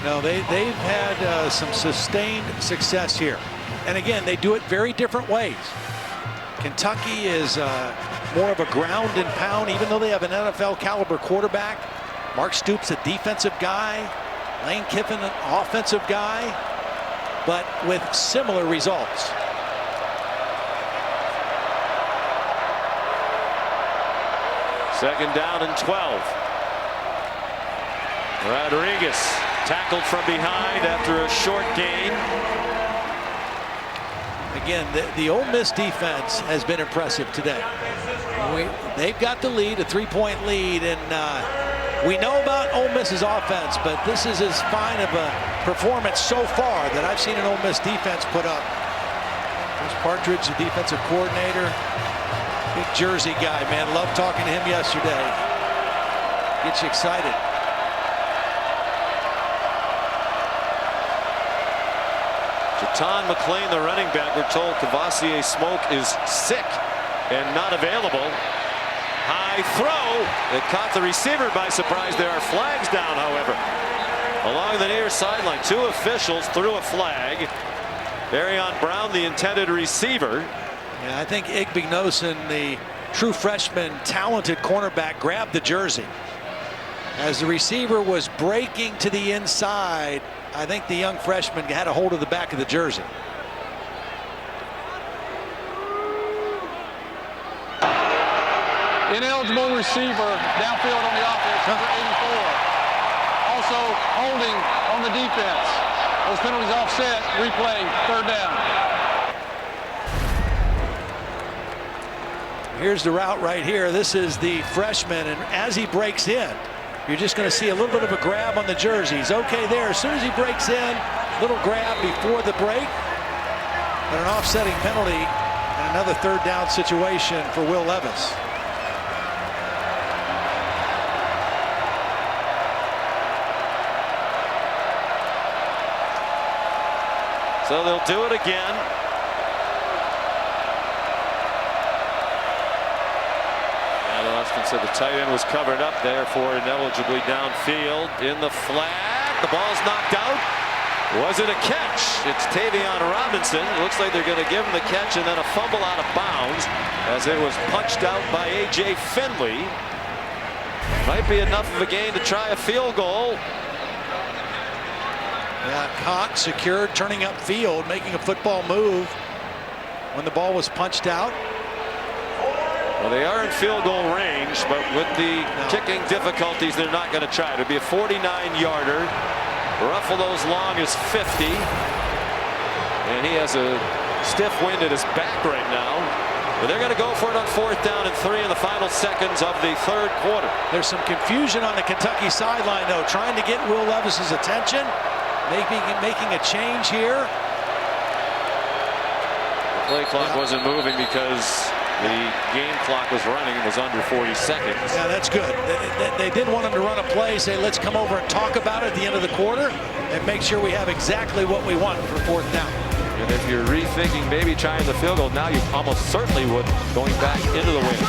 No, they've had some sustained success here. And again, they do it very different ways. Kentucky is more of a ground and pound, even though they have an NFL caliber quarterback. Mark Stoops, a defensive guy. Lane Kiffin, an offensive guy, but with similar results. Second down and 12. Rodriguez tackled from behind after a short gain. Again, the Ole Miss defense has been impressive today. They've got the lead, a 3-point lead, and we know about Ole Miss's offense, but this is as fine of a performance so far that I've seen an Ole Miss defense put up. There's Partridge, the defensive coordinator. Big Jersey guy, man. Loved talking to him yesterday. Gets you excited. Jaton McClain, the running back, we're told Cavassier Smoke is sick and not available. High throw. It caught the receiver by surprise. There are flags down, however. Along the near sideline, 2 officials threw a flag. Darion Brown, the intended receiver. Yeah, I think Igbinosun, the true freshman, talented cornerback, grabbed the jersey. As the receiver was breaking to the inside, I think the young freshman had a hold of the back of the jersey. Ineligible receiver downfield on the offense, number 84. Also holding on the defense. Those penalties offset. Replay, 3rd down. Here's the route right here. This is the freshman, and as he breaks in, you're just going to see a little bit of a grab on the jersey. He's okay there. As soon as he breaks in, little grab before the break, but an offsetting penalty and another 3rd down situation for Will Levis. So they'll do it again. So the tight end was covered up there for ineligibly downfield. In the flat, the ball's knocked out. Was it a catch? It's Tavion Robinson. It looks like they're going to give him the catch and then a fumble out of bounds as it was punched out by A.J. Finley. Might be enough of a gain to try a field goal. Yeah, caught, secured, turning upfield, making a football move when the ball was punched out. Well, they are in field goal range, but with the kicking difficulties, they're not going to try. It'll be a 49-yarder. Ruffalo's long is 50. And he has a stiff wind at his back right now. But they're going to go for it on 4th down and 3 in the final seconds of the 3rd quarter. There's some confusion on the Kentucky sideline, though, trying to get Will Levis's attention, making a change here. The play clock wasn't moving because the game clock was running and was under 40 seconds. Yeah, that's good. They did want him to run a play, say, let's come over and talk about it at the end of the quarter and make sure we have exactly what we want for 4th down. And if you're rethinking maybe trying the field goal, now you almost certainly would going back into the win.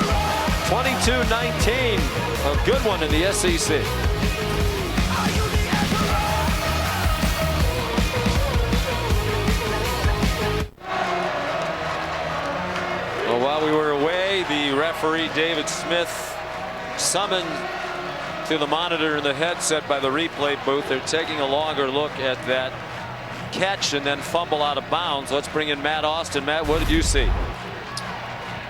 22-19, a good one in the SEC. while we were away, the referee David Smith summoned to the monitor in the headset by the replay booth. They're taking a longer look at that catch and then fumble out of bounds. Let's bring in Matt Austin. Matt, what did you see?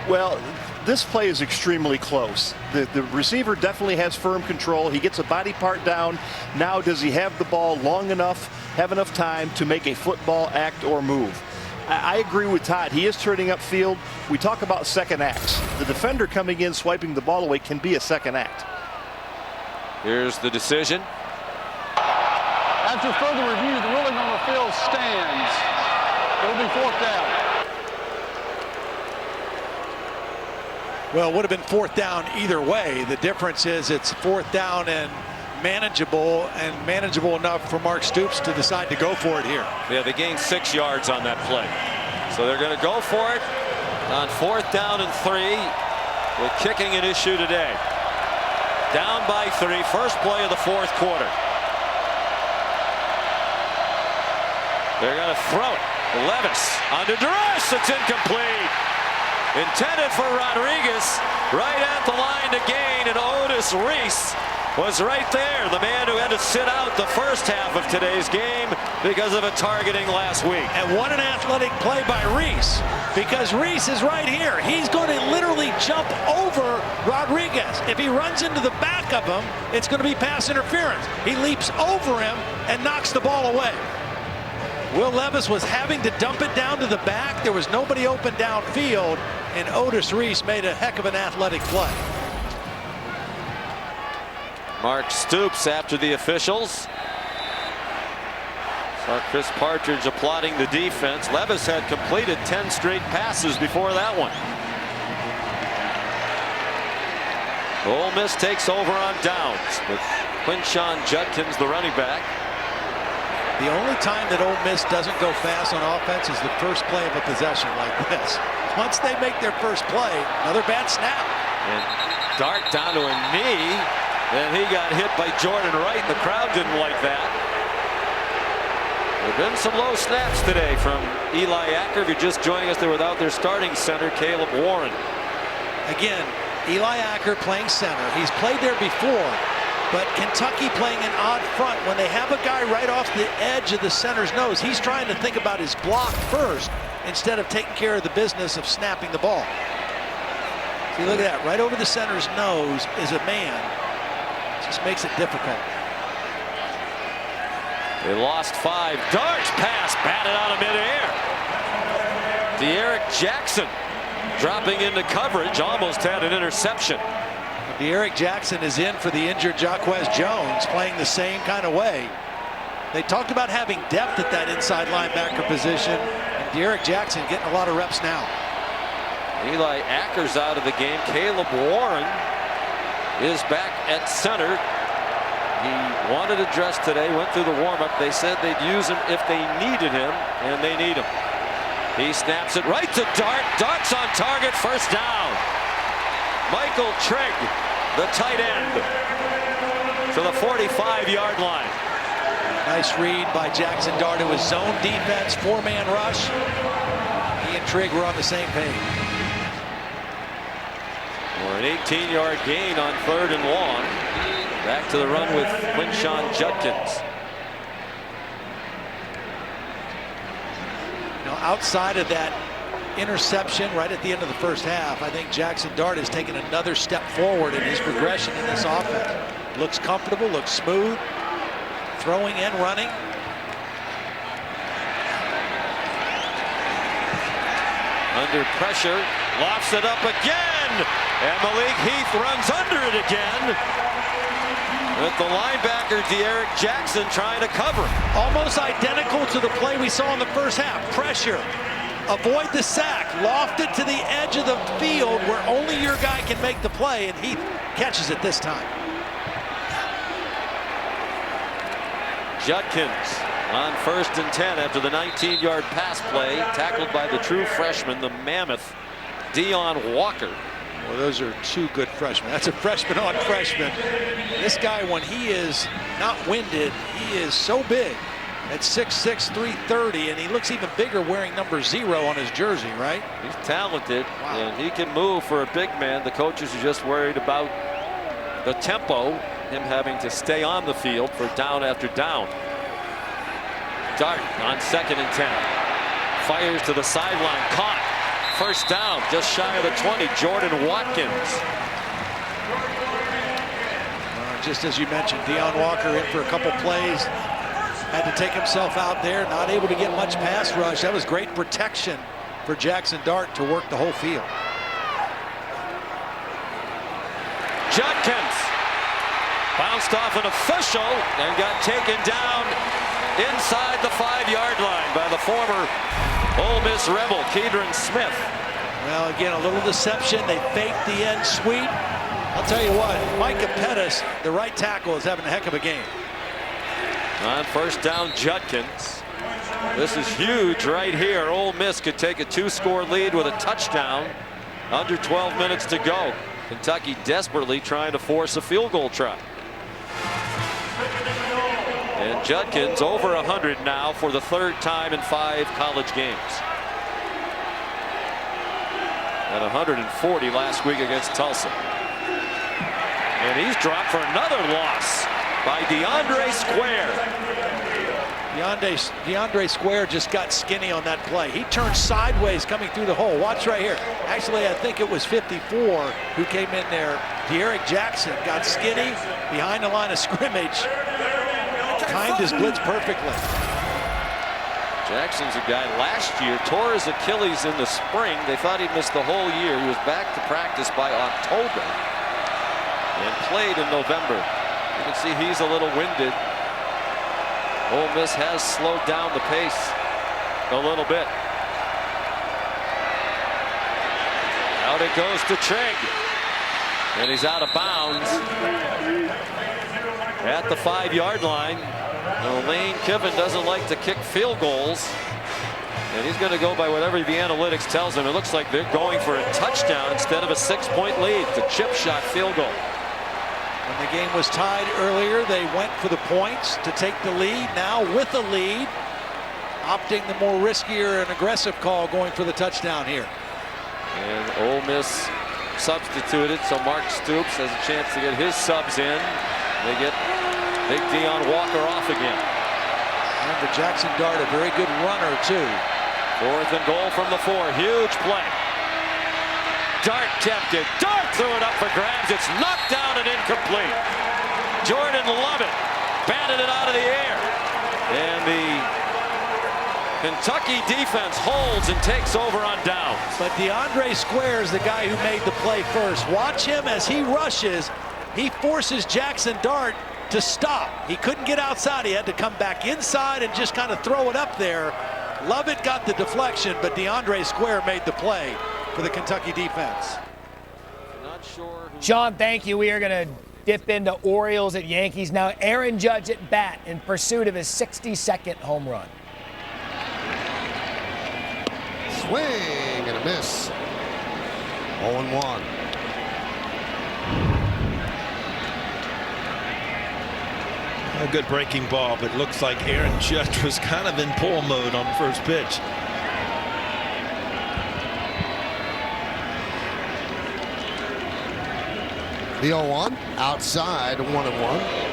Well, this play is extremely close. The receiver definitely has firm control. He gets a body part down. Now, does he have the ball long enough, have enough time to make a football act or move? I agree with Todd. He is turning upfield. We talk about second acts. The defender coming in, swiping the ball away can be a second act. Here's the decision. After further review, the ruling on the field stands. It will be 4th down. Well, it would have been 4th down either way. The difference is it's 4th down and manageable enough for Mark Stoops to decide to go for it here. Yeah, they gained 6 yards on that play. So they're going to go for it on 4th down and 3 with kicking an issue today. Down by 3, first play of the 4th quarter. They're going to throw it. Levis under duress. It's incomplete. Intended for Rodriguez, right at the line to gain, and Otis Reese was right there, the man who had to sit out the first half of today's game because of a targeting last week. And what an athletic play by Reese, because Reese is right here. He's going to literally jump over Rodriguez. If he runs into the back of him, it's going to be pass interference. He leaps over him and knocks the ball away. Will Levis was having to dump it down to the back. There was nobody open downfield, and Otis Reese made a heck of an athletic play. Mark Stoops after the officials. Saw Chris Partridge applauding the defense. Levis had completed 10 straight passes before that one. Ole Miss takes over on downs with Quinshon Judkins, the running back. The only time that Ole Miss doesn't go fast on offense is the first play of a possession like this. Once they make their first play, another bad snap. And Dart down to a knee, and he got hit by Jordan Wright. The crowd didn't like that. There have been some low snaps today from Eli Acker. If you're just joining us, they're without their starting center, Caleb Warren. Again, Eli Acker playing center. He's played there before. But Kentucky playing an odd front. When they have a guy right off the edge of the center's nose, he's trying to think about his block first instead of taking care of the business of snapping the ball. See, look at that. Right over the center's nose is a man. Just makes it difficult. They lost 5. Dart's pass batted out of midair. De'Eric Jackson dropping into coverage, almost had an interception. De'Eric Jackson is in for the injured Jaquez Jones, playing the same kind of way. They talked about having depth at that inside linebacker position, and De'Eric Jackson getting a lot of reps now. Eli Acker's out of the game. Caleb Warren is back at center. He wanted a dress today, went through the warm-up. They said they'd use him if they needed him, and they need him. He snaps it right to Dart. Dart's on target, first down. Michael Trigg, the tight end, to the 45-yard line. Nice read by Jackson Dart. It was zone defense, 4-man rush. He and Trigg were on the same page. For an 18-yard gain on 3rd and long. Back to the run with Quinshon Judkins. You know, outside of that interception right at the end of the first half, I think Jackson Dart has taken another step forward in his progression in this offense. Looks comfortable, looks smooth, throwing and running. Under pressure, lofts it up again, and Malik Heath runs under it again. With the linebacker De'Eric Jackson trying to cover. Almost identical to the play we saw in the first half. Pressure. Avoid the sack. Loft it to the edge of the field where only your guy can make the play, and Heath catches it this time. Judkins on 1st and 10 after the 19-yard pass play, tackled by the true freshman, the mammoth Deion Walker. Well, those are 2 good freshmen. That's a freshman on freshman. This guy, when he is not winded, he is so big. at 6'6", 330, and he looks even bigger wearing number 0 on his jersey, right? He's talented, and he can move for a big man. The coaches are just worried about the tempo, him having to stay on the field for down after down. Dart on 2nd and 10. Fires to the sideline, caught. First down, just shy of the 20, Jordan Watkins. Just as you mentioned, Deion Walker in for a couple plays. Had to take himself out there, not able to get much pass rush. That was great protection for Jackson Dart to work the whole field. Judkins bounced off an official and got taken down inside the 5-yard line by the former Ole Miss Rebel, Kedron Smith. Well, again, a little deception. They faked the end sweep. I'll tell you what, Micah Pettis, the right tackle, is having a heck of a game. On first down, Judkins. This is huge right here. Ole Miss could take a 2-score lead with a touchdown. Under 12 minutes to go. Kentucky desperately trying to force a field goal try. And Judkins over 100 now for the 3rd time in 5 college games. At 140 last week against Tulsa. And he's dropped for another loss by DeAndre Square. DeAndre Square just got skinny on that play. He turned sideways coming through the hole. Watch right here. Actually, I think it was 54 who came in there. De'Eric Jackson got skinny behind the line of scrimmage. Timed his blitz perfectly. Jackson's a guy last year tore his Achilles in the spring. They thought he'd missed the whole year. He was back to practice by October and played in November. You can see he's a little winded. Ole Miss has slowed down the pace a little bit. Out it goes to Trigg. And he's out of bounds at the 5-yard line. Lane Kiffin doesn't like to kick field goals. And he's going to go by whatever the analytics tells him. It looks like they're going for a touchdown instead of a 6-point lead. The chip shot field goal. When the game was tied earlier, they went for the points to take the lead. Now with the lead, opting the more riskier and aggressive call, going for the touchdown here. And Ole Miss substituted, so Mark Stoops has a chance to get his subs in. They get big Deion Walker off again. And for Jackson Dart, a very good runner too. 4th and goal from the 4. Huge play. Dart kept it. Dart threw it up for grabs. It's knocked down and incomplete. Jordan Lovett batted it out of the air. And the Kentucky defense holds and takes over on downs. But DeAndre Square is the guy who made the play first. Watch him as he rushes. He forces Jackson Dart to stop. He couldn't get outside. He had to come back inside and just kind of throw it up there. Lovett got the deflection, but DeAndre Square made the play for the Kentucky defense. Not sure. Sean, thank you. We are going to dip into Orioles at Yankees now. Aaron Judge at bat in pursuit of his 62nd home run. Swing and a miss. 0-1. A good breaking ball, but looks like Aaron Judge was kind of in pull mode on the first pitch. The 0-1 outside, 1-1.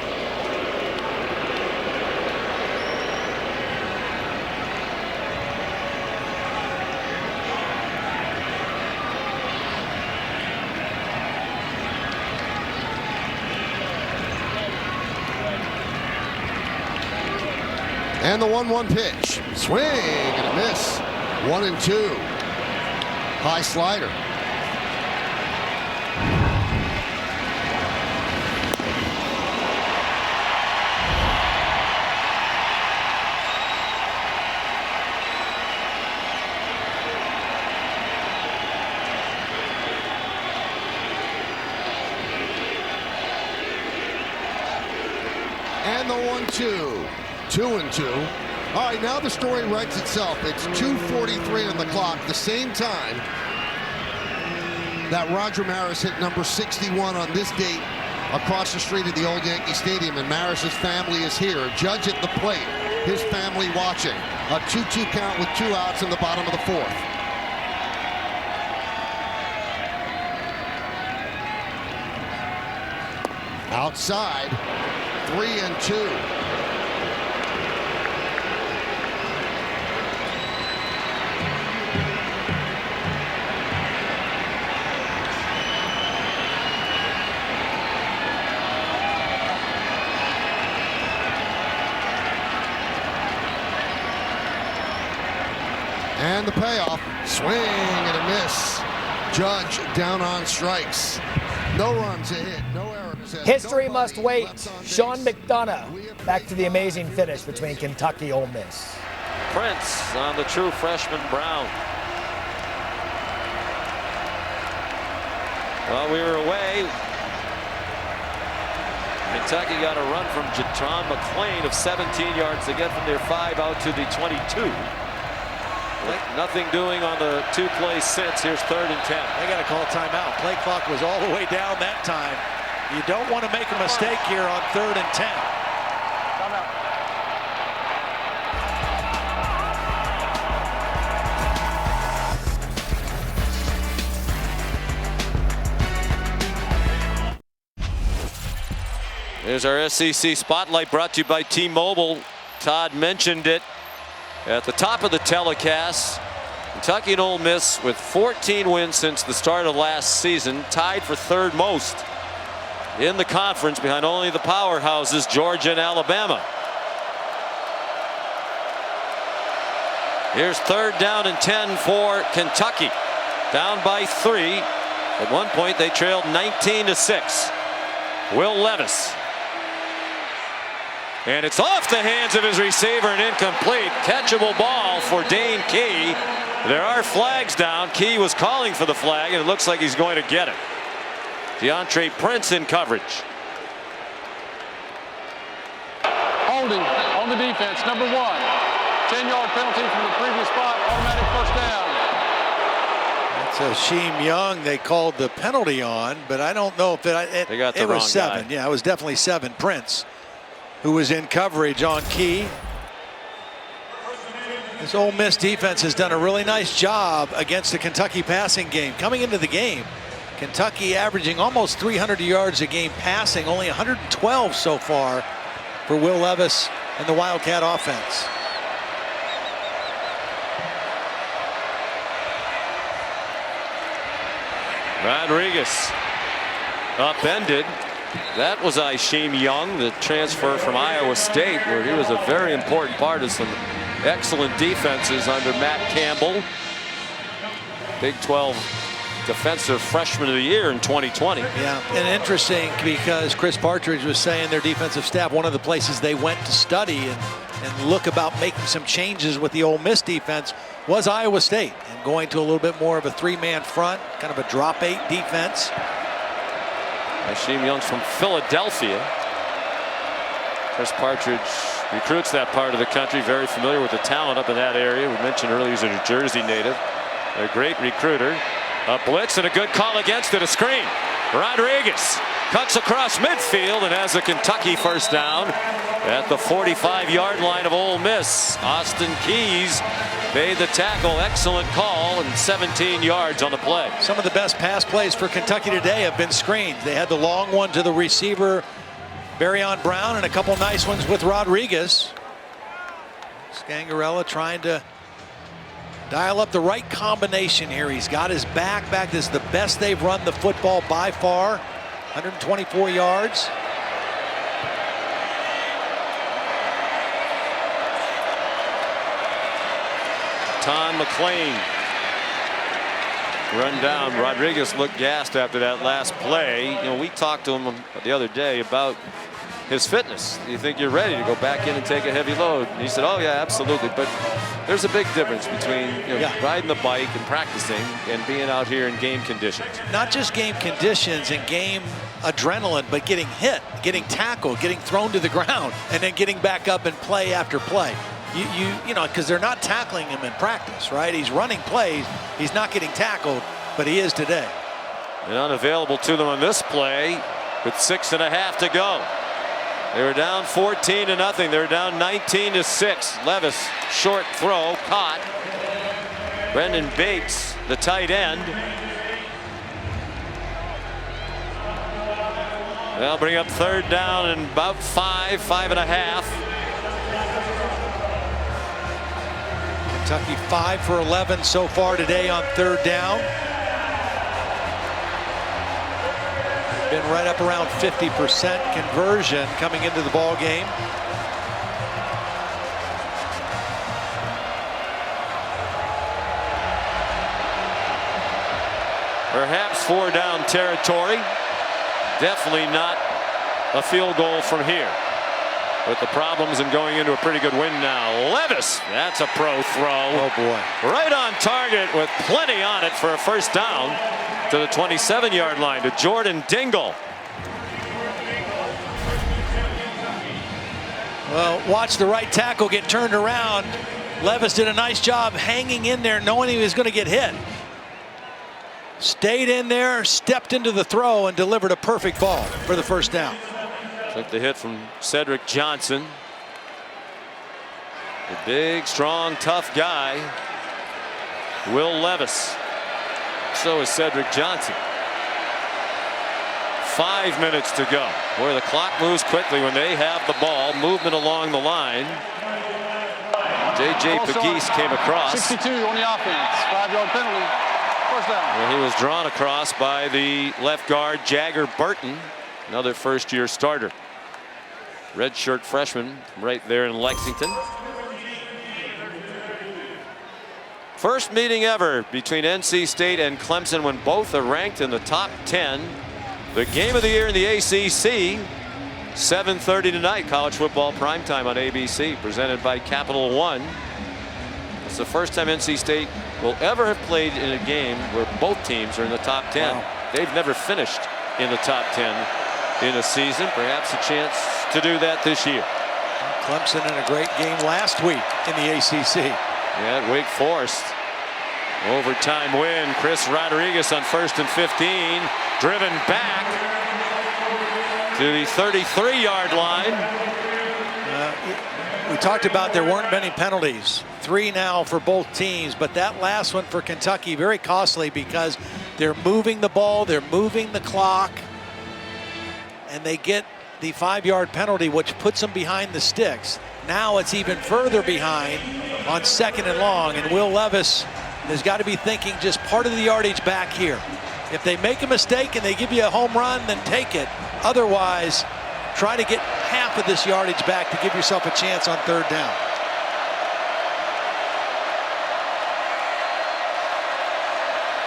And the 1-1 pitch. Swing and a miss. 1-2. High slider. And the 1-2. 2-2. All right, now the story writes itself. It's 2:43 on the clock, the same time that Roger Maris hit number 61 on this date across the street at the old Yankee Stadium, and Maris's family is here. Judge at the plate. his family watching. A 2-2 count with 2 outs in the bottom of the 4th. Outside, 3-2. And the payoff, swing and a miss. Judge down on strikes. No runs a hit, no errors. History must wait. Sean McDonough back to the amazing finish between Kentucky Ole Miss. Prince on the true freshman Brown. While we were away, Kentucky got a run from John McClain of 17 yards to get from their 5 out to the 22. Nothing doing on the 2 plays since. Here's 3rd and 10. They got to call timeout. Play clock was all the way down that time. You don't want to make a mistake here on 3rd and 10. Timeout. There's our SEC Spotlight brought to you by T-Mobile. Todd mentioned it at the top of the telecast. Kentucky and Ole Miss with 14 wins since the start of last season, tied for 3rd most in the conference behind only the powerhouses Georgia and Alabama. Here's 3rd down and 10 for Kentucky, down by 3. At one point they trailed 19-6. Will Levis. And it's off the hands of his receiver and incomplete. Catchable ball for Dane Key. There are flags down. Key was calling for the flag, and it looks like he's going to get it. DeAndre Prince in coverage. Holding on the defense, number 1. 10-yard penalty from the previous spot, automatic first down. That's Hasheem Young they called the penalty on, but I don't know if it was 7. Guy. Yeah, it was definitely 7. Prince, who was in coverage on Key. This Ole Miss defense has done a really nice job against the Kentucky passing game. Coming into the game, Kentucky averaging almost 300 yards a game passing, only 112 so far for Will Levis and the Wildcat offense. Rodriguez upended. That was Hasheem Young, the transfer from Iowa State, where he was a very important part of some excellent defenses under Matt Campbell. Big 12 Defensive Freshman of the Year in 2020. Yeah, and interesting because Chris Partridge was saying their defensive staff, one of the places they went to study and look about making some changes with the Ole Miss defense was Iowa State, and going to a little bit more of a 3-man front, kind of a drop 8 defense. Hasheem Young's from Philadelphia. Chris Partridge recruits that part of the country, very familiar with the talent up in that area. We mentioned earlier he's a New Jersey native. A great recruiter. A blitz and a good call against it, a screen. Rodriguez cuts across midfield and has a Kentucky first down at the 45-yard line of Ole Miss. Austin Keys made the tackle. Excellent call, and 17 yards on the play. Some of the best pass plays for Kentucky today have been screens. They had the long one to the receiver, Barrion Brown, and a couple nice ones with Rodriguez. Scangarella trying to dial up the right combination here. He's got his back. This is the best they've run the football by far. 124 yards. Ton McClain run down. Rodriguez looked gassed after that last play. You know, we talked to him the other day about his fitness. Do you think you're ready to go back in and take a heavy load? And he said, oh yeah, absolutely. But there's a big difference between riding the bike and practicing and being out here in game conditions. Not just game conditions and game adrenaline, but getting hit, getting tackled, getting thrown to the ground, and then getting back up and play after play. You know, because they're not tackling him in practice, right? He's running plays. He's not getting tackled, but he is today. And unavailable to them on this play with 6.5 to go. They were down 14-0. They're down 19-6. Levis, short throw, caught. Brendan Bates, the tight end. They'll bring up third down and about 5.5. Kentucky 5 for 11 so far today on third down. Been right up around 50% conversion coming into the ball game. Perhaps 4 down territory. Definitely not a field goal from here. With the problems and going into a pretty good win now. Levis, that's a pro throw. Oh boy. Right on target with plenty on it for a first down to the 27-yard line to Jordan Dingle. Well, watch the right tackle get turned around. Levis did a nice job hanging in there knowing he was going to get hit. Stayed in there, stepped into the throw, and delivered a perfect ball for the first down. Took the hit from Cedric Johnson. The big, strong, tough guy, Will Levis. So is Cedric Johnson. 5 minutes to go. Boy, the clock moves quickly when they have the ball. Movement along the line. J.J. Pegues came across. 62 on the offense. 5-yard penalty. First down. And he was drawn across by the left guard, Jagger Burton, another first-year starter. Redshirt freshman right there in Lexington. First meeting ever between NC State and Clemson when both are ranked in the top 10. The game of the year in the ACC. 7:30 tonight, college football primetime on ABC, presented by Capital One. It's the first time NC State will ever have played in a game where both teams are in the top 10. Wow. They've never finished in the top 10 in a season. Perhaps a chance to do that this year. Clemson in a great game last week in the ACC. Yeah, at Wake Forest. Overtime win. Chris Rodriguez on 1st and 15. Driven back to the 33-yard line. We talked about there weren't many penalties. 3 now for both teams, but that last one for Kentucky, very costly because they're moving the ball, they're moving the clock, and they get the 5-yard penalty, which puts them behind the sticks. Now it's even further behind on 2nd and long, and Will Levis has got to be thinking just part of the yardage back here. If they make a mistake and they give you a home run, then take it. Otherwise, try to get half of this yardage back to give yourself a chance on 3rd down.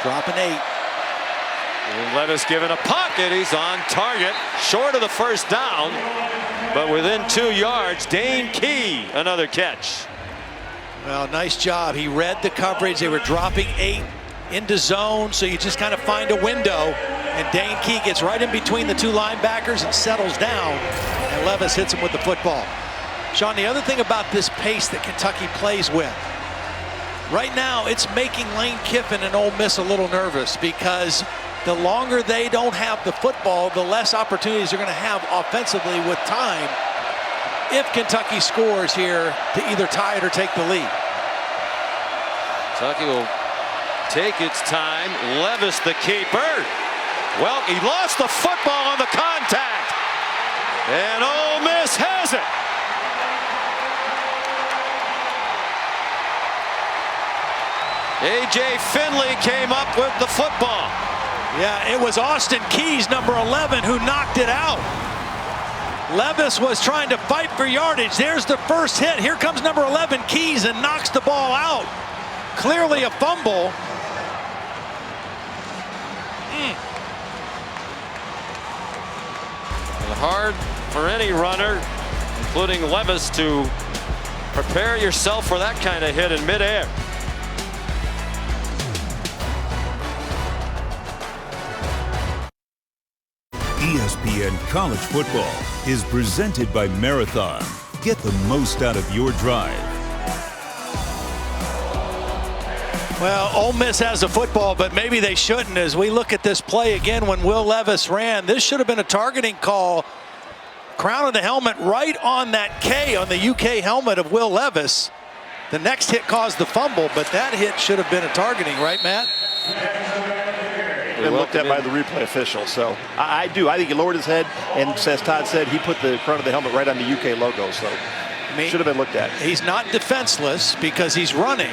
Dropping 8. And Levis given a pocket. He's on target, short of the first down, but within 2 yards. Dane Key, another catch. Well, nice job. He read the coverage. They were dropping 8 into zone, so you just kind of find a window, and Dane Key gets right in between the 2 linebackers and settles down, and Levis hits him with the football. Sean, the other thing about this pace that Kentucky plays with, right now it's making Lane Kiffin and Ole Miss a little nervous because the longer they don't have the football, the less opportunities they're going to have offensively with time if Kentucky scores here to either tie it or take the lead. Kentucky will take its time. Levis, the keeper. Well, he lost the football on the contact, and Ole Miss has it. A.J. Finley came up with the football. Yeah, it was Austin Keys, number 11, who knocked it out. Levis was trying to fight for yardage. There's the first hit. Here comes number 11, Keys, and knocks the ball out. Clearly a fumble. Hard for any runner, including Levis, to prepare yourself for that kind of hit in midair. ESPN College Football is presented by Marathon. Get the most out of your drive. Well, Ole Miss has the football, but maybe they shouldn't. As we look at this play again, when Will Levis ran, this should have been a targeting call Crown of the helmet right on that K on the UK helmet of Will Levis. The next hit caused the fumble, but that hit should have been a targeting, right, Matt? Been looked at by the replay official, so I do. I think he lowered his head, and as Todd said, he put the crown of the helmet right on the UK logo, so should have been looked at. He's not defenseless because he's running,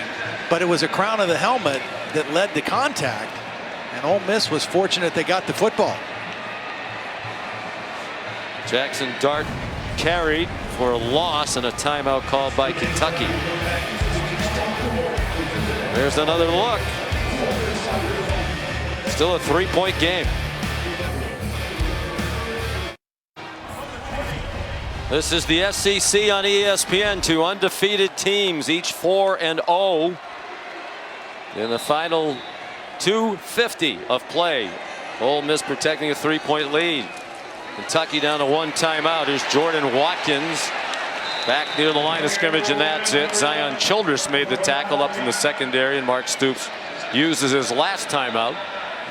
but it was a crown of the helmet that led to contact, and Ole Miss was fortunate they got the football. Jackson Dart carried for a loss and a timeout called by Kentucky. There's another look. Still a 3-point game. This is the SEC on ESPN. Two undefeated teams, each 4-0 in the final 2:50 of play. Ole Miss protecting a 3-point lead. Kentucky down to one timeout. Here's Jordan Watkins back near the line of scrimmage, and that's it. Zion Childress made the tackle up from the secondary, and Mark Stoops uses his last timeout.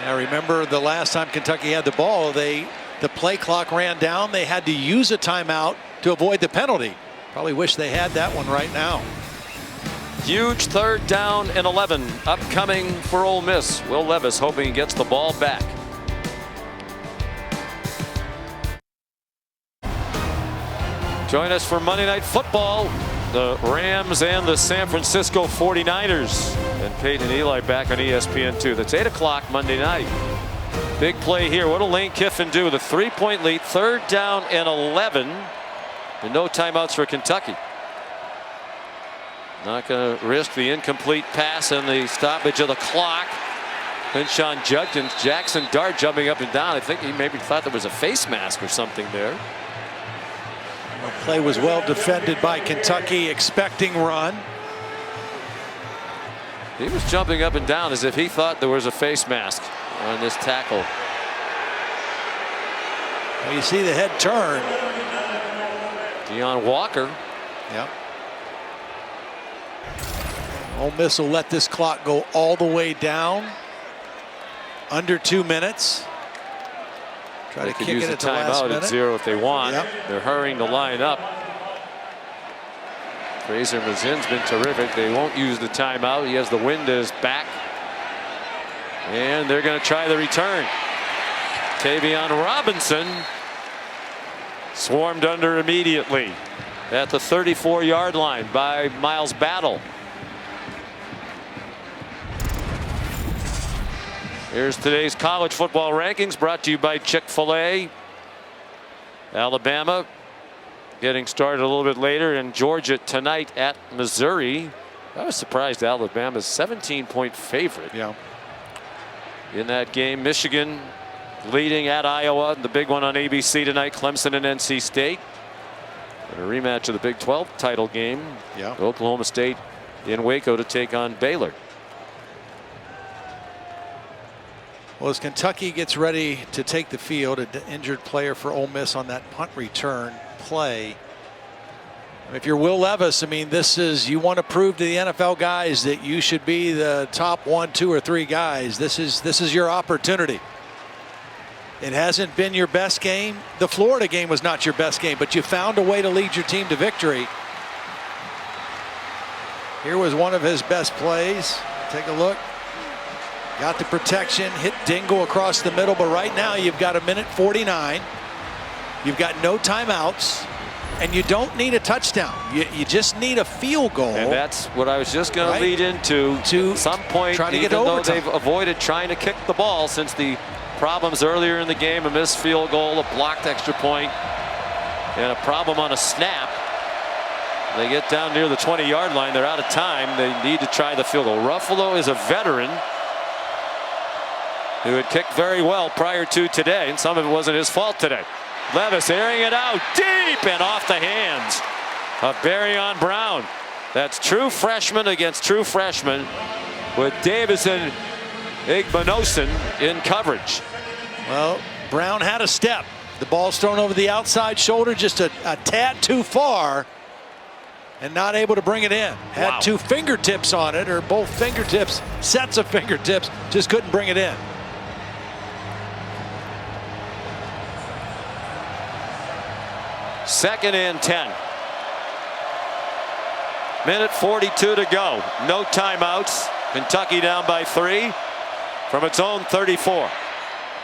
Now remember, the last time Kentucky had the ball, the play clock ran down. They had to use a timeout to avoid the penalty. Probably wish they had that one right now. Huge 3rd down and 11 upcoming for Ole Miss. Will Levis hoping he gets the ball back. Join us for Monday Night Football. The Rams and the San Francisco 49ers. And Peyton and Eli back on ESPN2. That's 8 o'clock Monday night. Big play here. What will Lane Kiffin do? The 3-point lead, 3rd down and 11. And no timeouts for Kentucky. Not going to risk the incomplete pass and the stoppage of the clock. Quinshon Judkins, Jackson Dart jumping up and down. I think he maybe thought there was a face mask or something there. The play was well defended by Kentucky, expecting run. He was jumping up and down as if he thought there was a face mask on this tackle. Well, you see the head turn. Deion Walker. Yep. Ole Miss will let this clock go all the way down. Under 2 minutes. Try they to could kick use it a at the last timeout minute. at 0 if they want. Yep. They're hurrying to line up. Fraser Mazin's been terrific. They won't use the timeout. He has the wind at his back. And they're going to try the return. Tavion Robinson swarmed under immediately at the 34-yard line by Miles Battle. Here's today's college football rankings brought to you by Chick-fil-A. Alabama getting started a little bit later, and Georgia tonight at Missouri. I was surprised Alabama's 17-point favorite. Yeah. In that game, Michigan leading at Iowa. The big one on ABC tonight, Clemson and NC State. And a rematch of the Big 12 title game. Yeah. Oklahoma State in Waco to take on Baylor. Well, as Kentucky gets ready to take the field, an injured player for Ole Miss on that punt return play. If you're Will Levis, I mean, this is, you want to prove to the NFL guys that you should be the top 1, 2, or 3 guys. This is your opportunity. It hasn't been your best game. The Florida game was not your best game, but you found a way to lead your team to victory. Here was one of his best plays. Take a look. Got the protection, hit Dingle across the middle, but right now you've got 1:49. You've got no timeouts, and you don't need a touchdown. You just need a field goal. And that's what I was just going to lead into. To at some point, try to even get though overtime. they've avoided trying to kick the ball since the problems earlier in the game, a missed field goal, a blocked extra point, and a problem on a snap. They get down near the 20-yard line. They're out of time. They need to try the field goal. Ruffalo is a veteran who had kicked very well prior to today, and some of it wasn't his fault today. Levis airing it out deep and off the hands of Barrion Brown. That's true freshman against true freshman with Davison Igbinosun in coverage. Well, Brown had a step. The ball's thrown over the outside shoulder, just a tad too far, and not able to bring it in. Had 2 fingertips on it, or both fingertips, sets of fingertips, just couldn't bring it in. 2nd and 10. Minute 42 to go. No timeouts. Kentucky down by 3 from its own 34.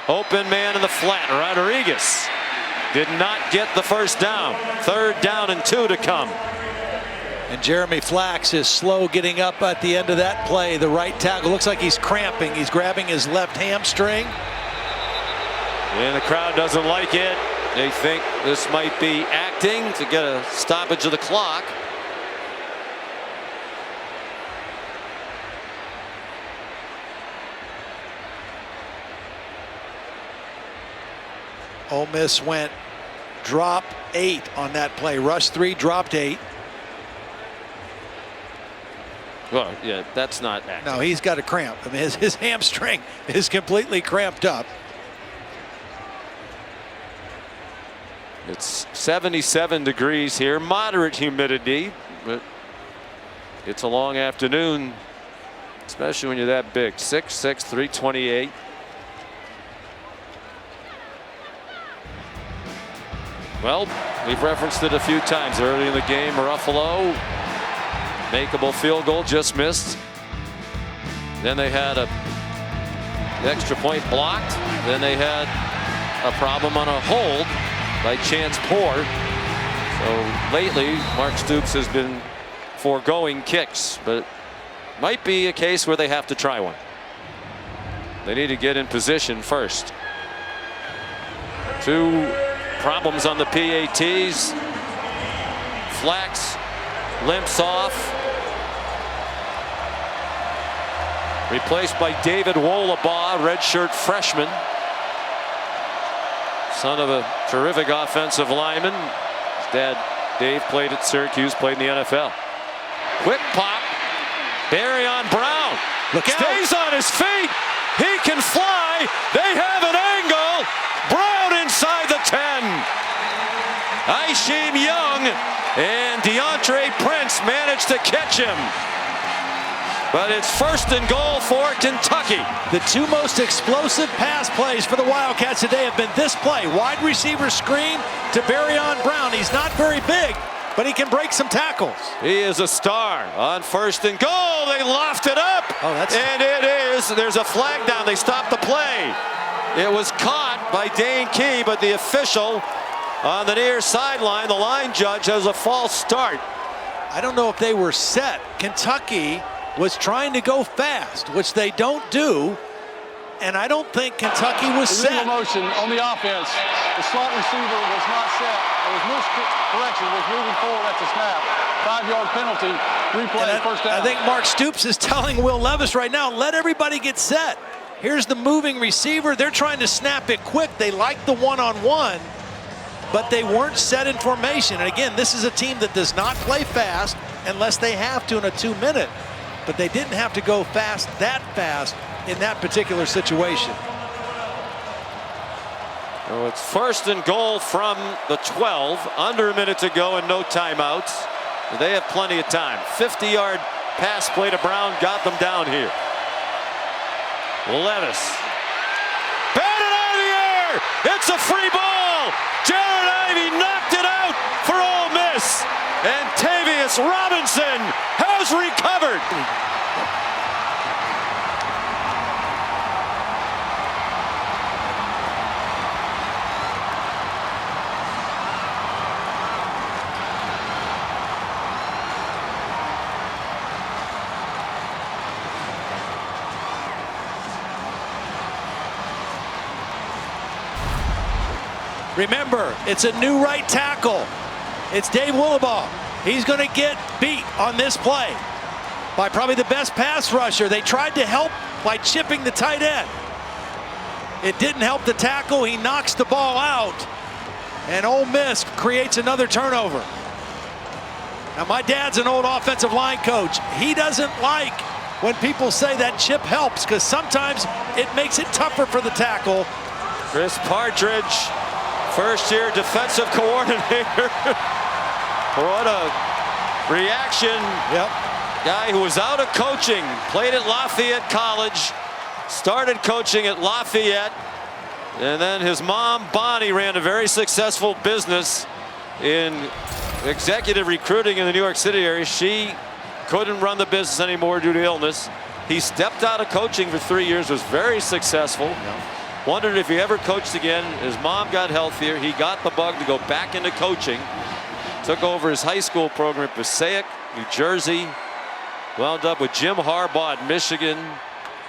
Open man in the flat. Rodriguez did not get the first down. 3rd down and 2 to come. And Jeremy Flax is slow getting up at the end of that play. The right tackle looks like he's cramping. He's grabbing his left hamstring. And the crowd doesn't like it. They think this might be acting to get a stoppage of the clock. Ole Miss went drop 8 on that play. Rush 3, dropped 8. Well, yeah, that's not acting. No, he's got a cramp. I mean, his hamstring is completely cramped up. It's 77 degrees here, moderate humidity, but it's a long afternoon, especially when you're that big. 6'6", 328. Well, we've referenced it a few times early in the game. Ruffalo, makeable field goal, just missed. Then they had a extra point blocked. Then they had a problem on a hold by Chance Poor. So lately, Mark Stoops has been foregoing kicks, but it might be a case where they have to try one. They need to get in position first. 2 problems on the PATs. Flax limps off. Replaced by David Wolabaugh, redshirt freshman. Son of a terrific offensive lineman. His dad, Dave, played at Syracuse, played in the NFL. Quick pop. Barryon Brown stays on his feet. He can fly. They have an angle. Brown inside the 10. Aisheem Young and DeAndre Prince managed to catch him. But it's 1st and goal for Kentucky. The 2 most explosive pass plays for the Wildcats today have been this play. Wide receiver screen to Barryon Brown. He's not very big, but he can break some tackles. He is a star on 1st and goal. They loft it up. And it is. There's a flag down. They stopped the play. It was caught by Dane Key, but the official on the near sideline, the line judge, has a false start. I don't know if they were set. Kentucky was trying to go fast, which they don't do, and I don't think Kentucky was set. Illegal motion on the offense. The slot receiver was not set. It was miscorrection, was moving forward at the snap. 5-yard penalty, replay, 1st down. I think Mark Stoops is telling Will Levis right now, let everybody get set. Here's the moving receiver. They're trying to snap it quick. They like the one-on-one, but they weren't set in formation. And again, this is a team that does not play fast unless they have to in a 2-minute. But they didn't have to go fast that fast in that particular situation. So it's 1st and goal from the 12. Under a minute to go and no timeouts. They have plenty of time. 50-yard pass play to Brown got them down here. Levis. Batted out of the air. It's a free ball. Jared Ivey knocked it out for Ole Miss. And Tavius Robinson has recovered. Remember, it's a new right tackle. It's Dave Wolabaugh. He's going to get beat on this play by probably the best pass rusher. They tried to help by chipping the tight end. It didn't help the tackle. He knocks the ball out, and Ole Miss creates another turnover. Now, my dad's an old offensive line coach. He doesn't like when people say that chip helps, because sometimes it makes it tougher for the tackle. Chris Partridge, first-year defensive coordinator. What a reaction. Yep. Guy who was out of coaching, played at Lafayette College, started coaching at Lafayette, and then his mom, Bonnie, ran a very successful business in executive recruiting in the New York City area. She couldn't run the business anymore due to illness. He stepped out of coaching for 3 years, was very successful. Wondered if he ever coached again. His mom got healthier. He got the bug to go back into coaching. Took over his high school program at Passaic, New Jersey. Wound up with Jim Harbaugh at Michigan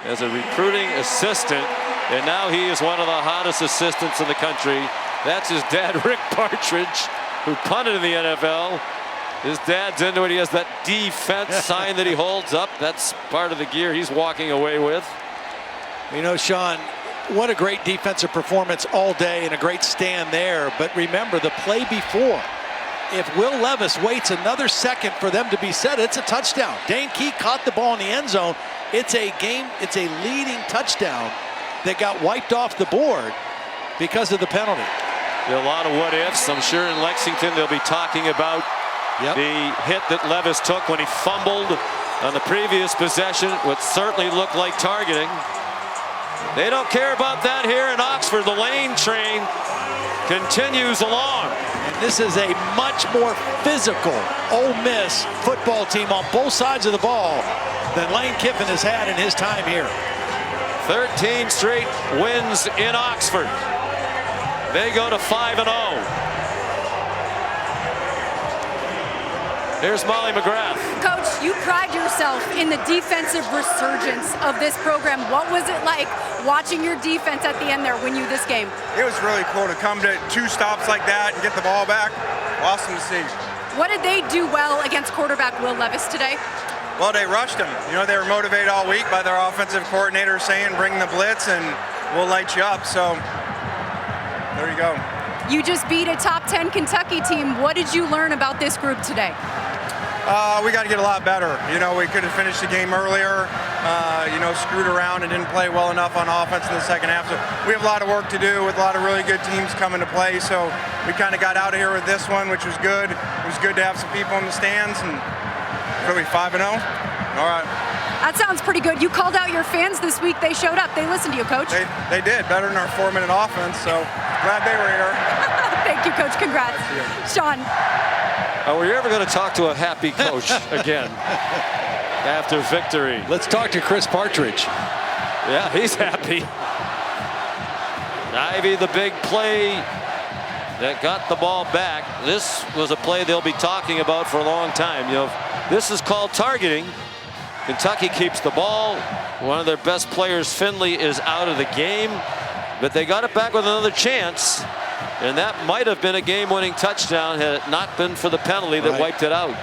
as a recruiting assistant. And now he is one of the hottest assistants in the country. That's his dad, Rick Partridge, who punted in the NFL. His dad's into it. He has that defense sign that he holds up. That's part of the gear he's walking away with. You know, Sean, what a great defensive performance all day and a great stand there. But remember the play before. If Will Levis waits another second for them to be set, it's a touchdown. Dane Key caught the ball in the end zone. It's a leading touchdown that got wiped off the board because of the penalty. A lot of what ifs. I'm sure in Lexington they'll be talking about the hit that Levis took when he fumbled on the previous possession, what certainly looked like targeting. They don't care about that here in Oxford. The lane train continues along. And this is a much more physical Ole Miss football team on both sides of the ball than Lane Kiffin has had in his time here. 13 straight wins in Oxford. They go to 5-0. Here's Molly McGrath. Coach, you pride yourself in the defensive resurgence of this program. What was it like watching your defense at the end there win you this game? It was really cool to come to 2 stops like that and get the ball back. Awesome to see. What did they do well against quarterback Will Levis today? Well, they rushed him. You know, they were motivated all week by their offensive coordinator saying, bring the blitz and we'll light you up. So there you go. You just beat a top 10 Kentucky team. What did you learn about this group today? We got to get a lot better. You know, we could have finished the game earlier, you know, screwed around and didn't play well enough on offense in the second half. So we have a lot of work to do with a lot of really good teams coming to play. So we kind of got out of here with this one, which was good. It was good to have some people in the stands. And really 5-0? All right. That sounds pretty good. You called out your fans this week. They showed up. They listened to you, Coach. They did. Better than our 4-minute offense. So glad they were here. Thank you, Coach. Congrats. Sean. Are we ever going to talk to a happy coach again after victory? Let's talk to Chris Partridge. Yeah, he's happy. Ivy, the big play that got the ball back. This was a play they'll be talking about for a long time. You know, this is called targeting. Kentucky keeps the ball. One of their best players, Finley, is out of the game, but they got it back with another chance. And that might have been a game-winning touchdown had it not been for the penalty that wiped it out.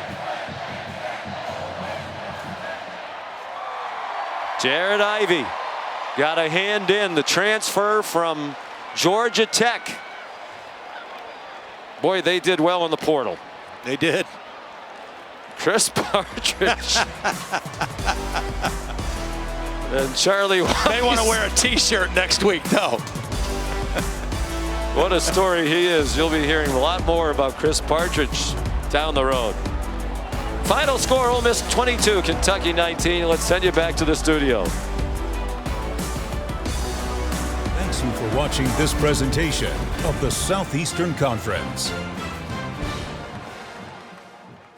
Jared Ivey got a hand in the transfer from Georgia Tech. Boy, they did well in the portal. They did. Chris Partridge. And Charlie Weiss. They want to wear a T-shirt next week, though. What a story he is. You'll be hearing a lot more about Chris Partridge down the road. Final score, Ole Miss 22, Kentucky 19. Let's send you back to the studio. Thanks you for watching this presentation of the Southeastern Conference.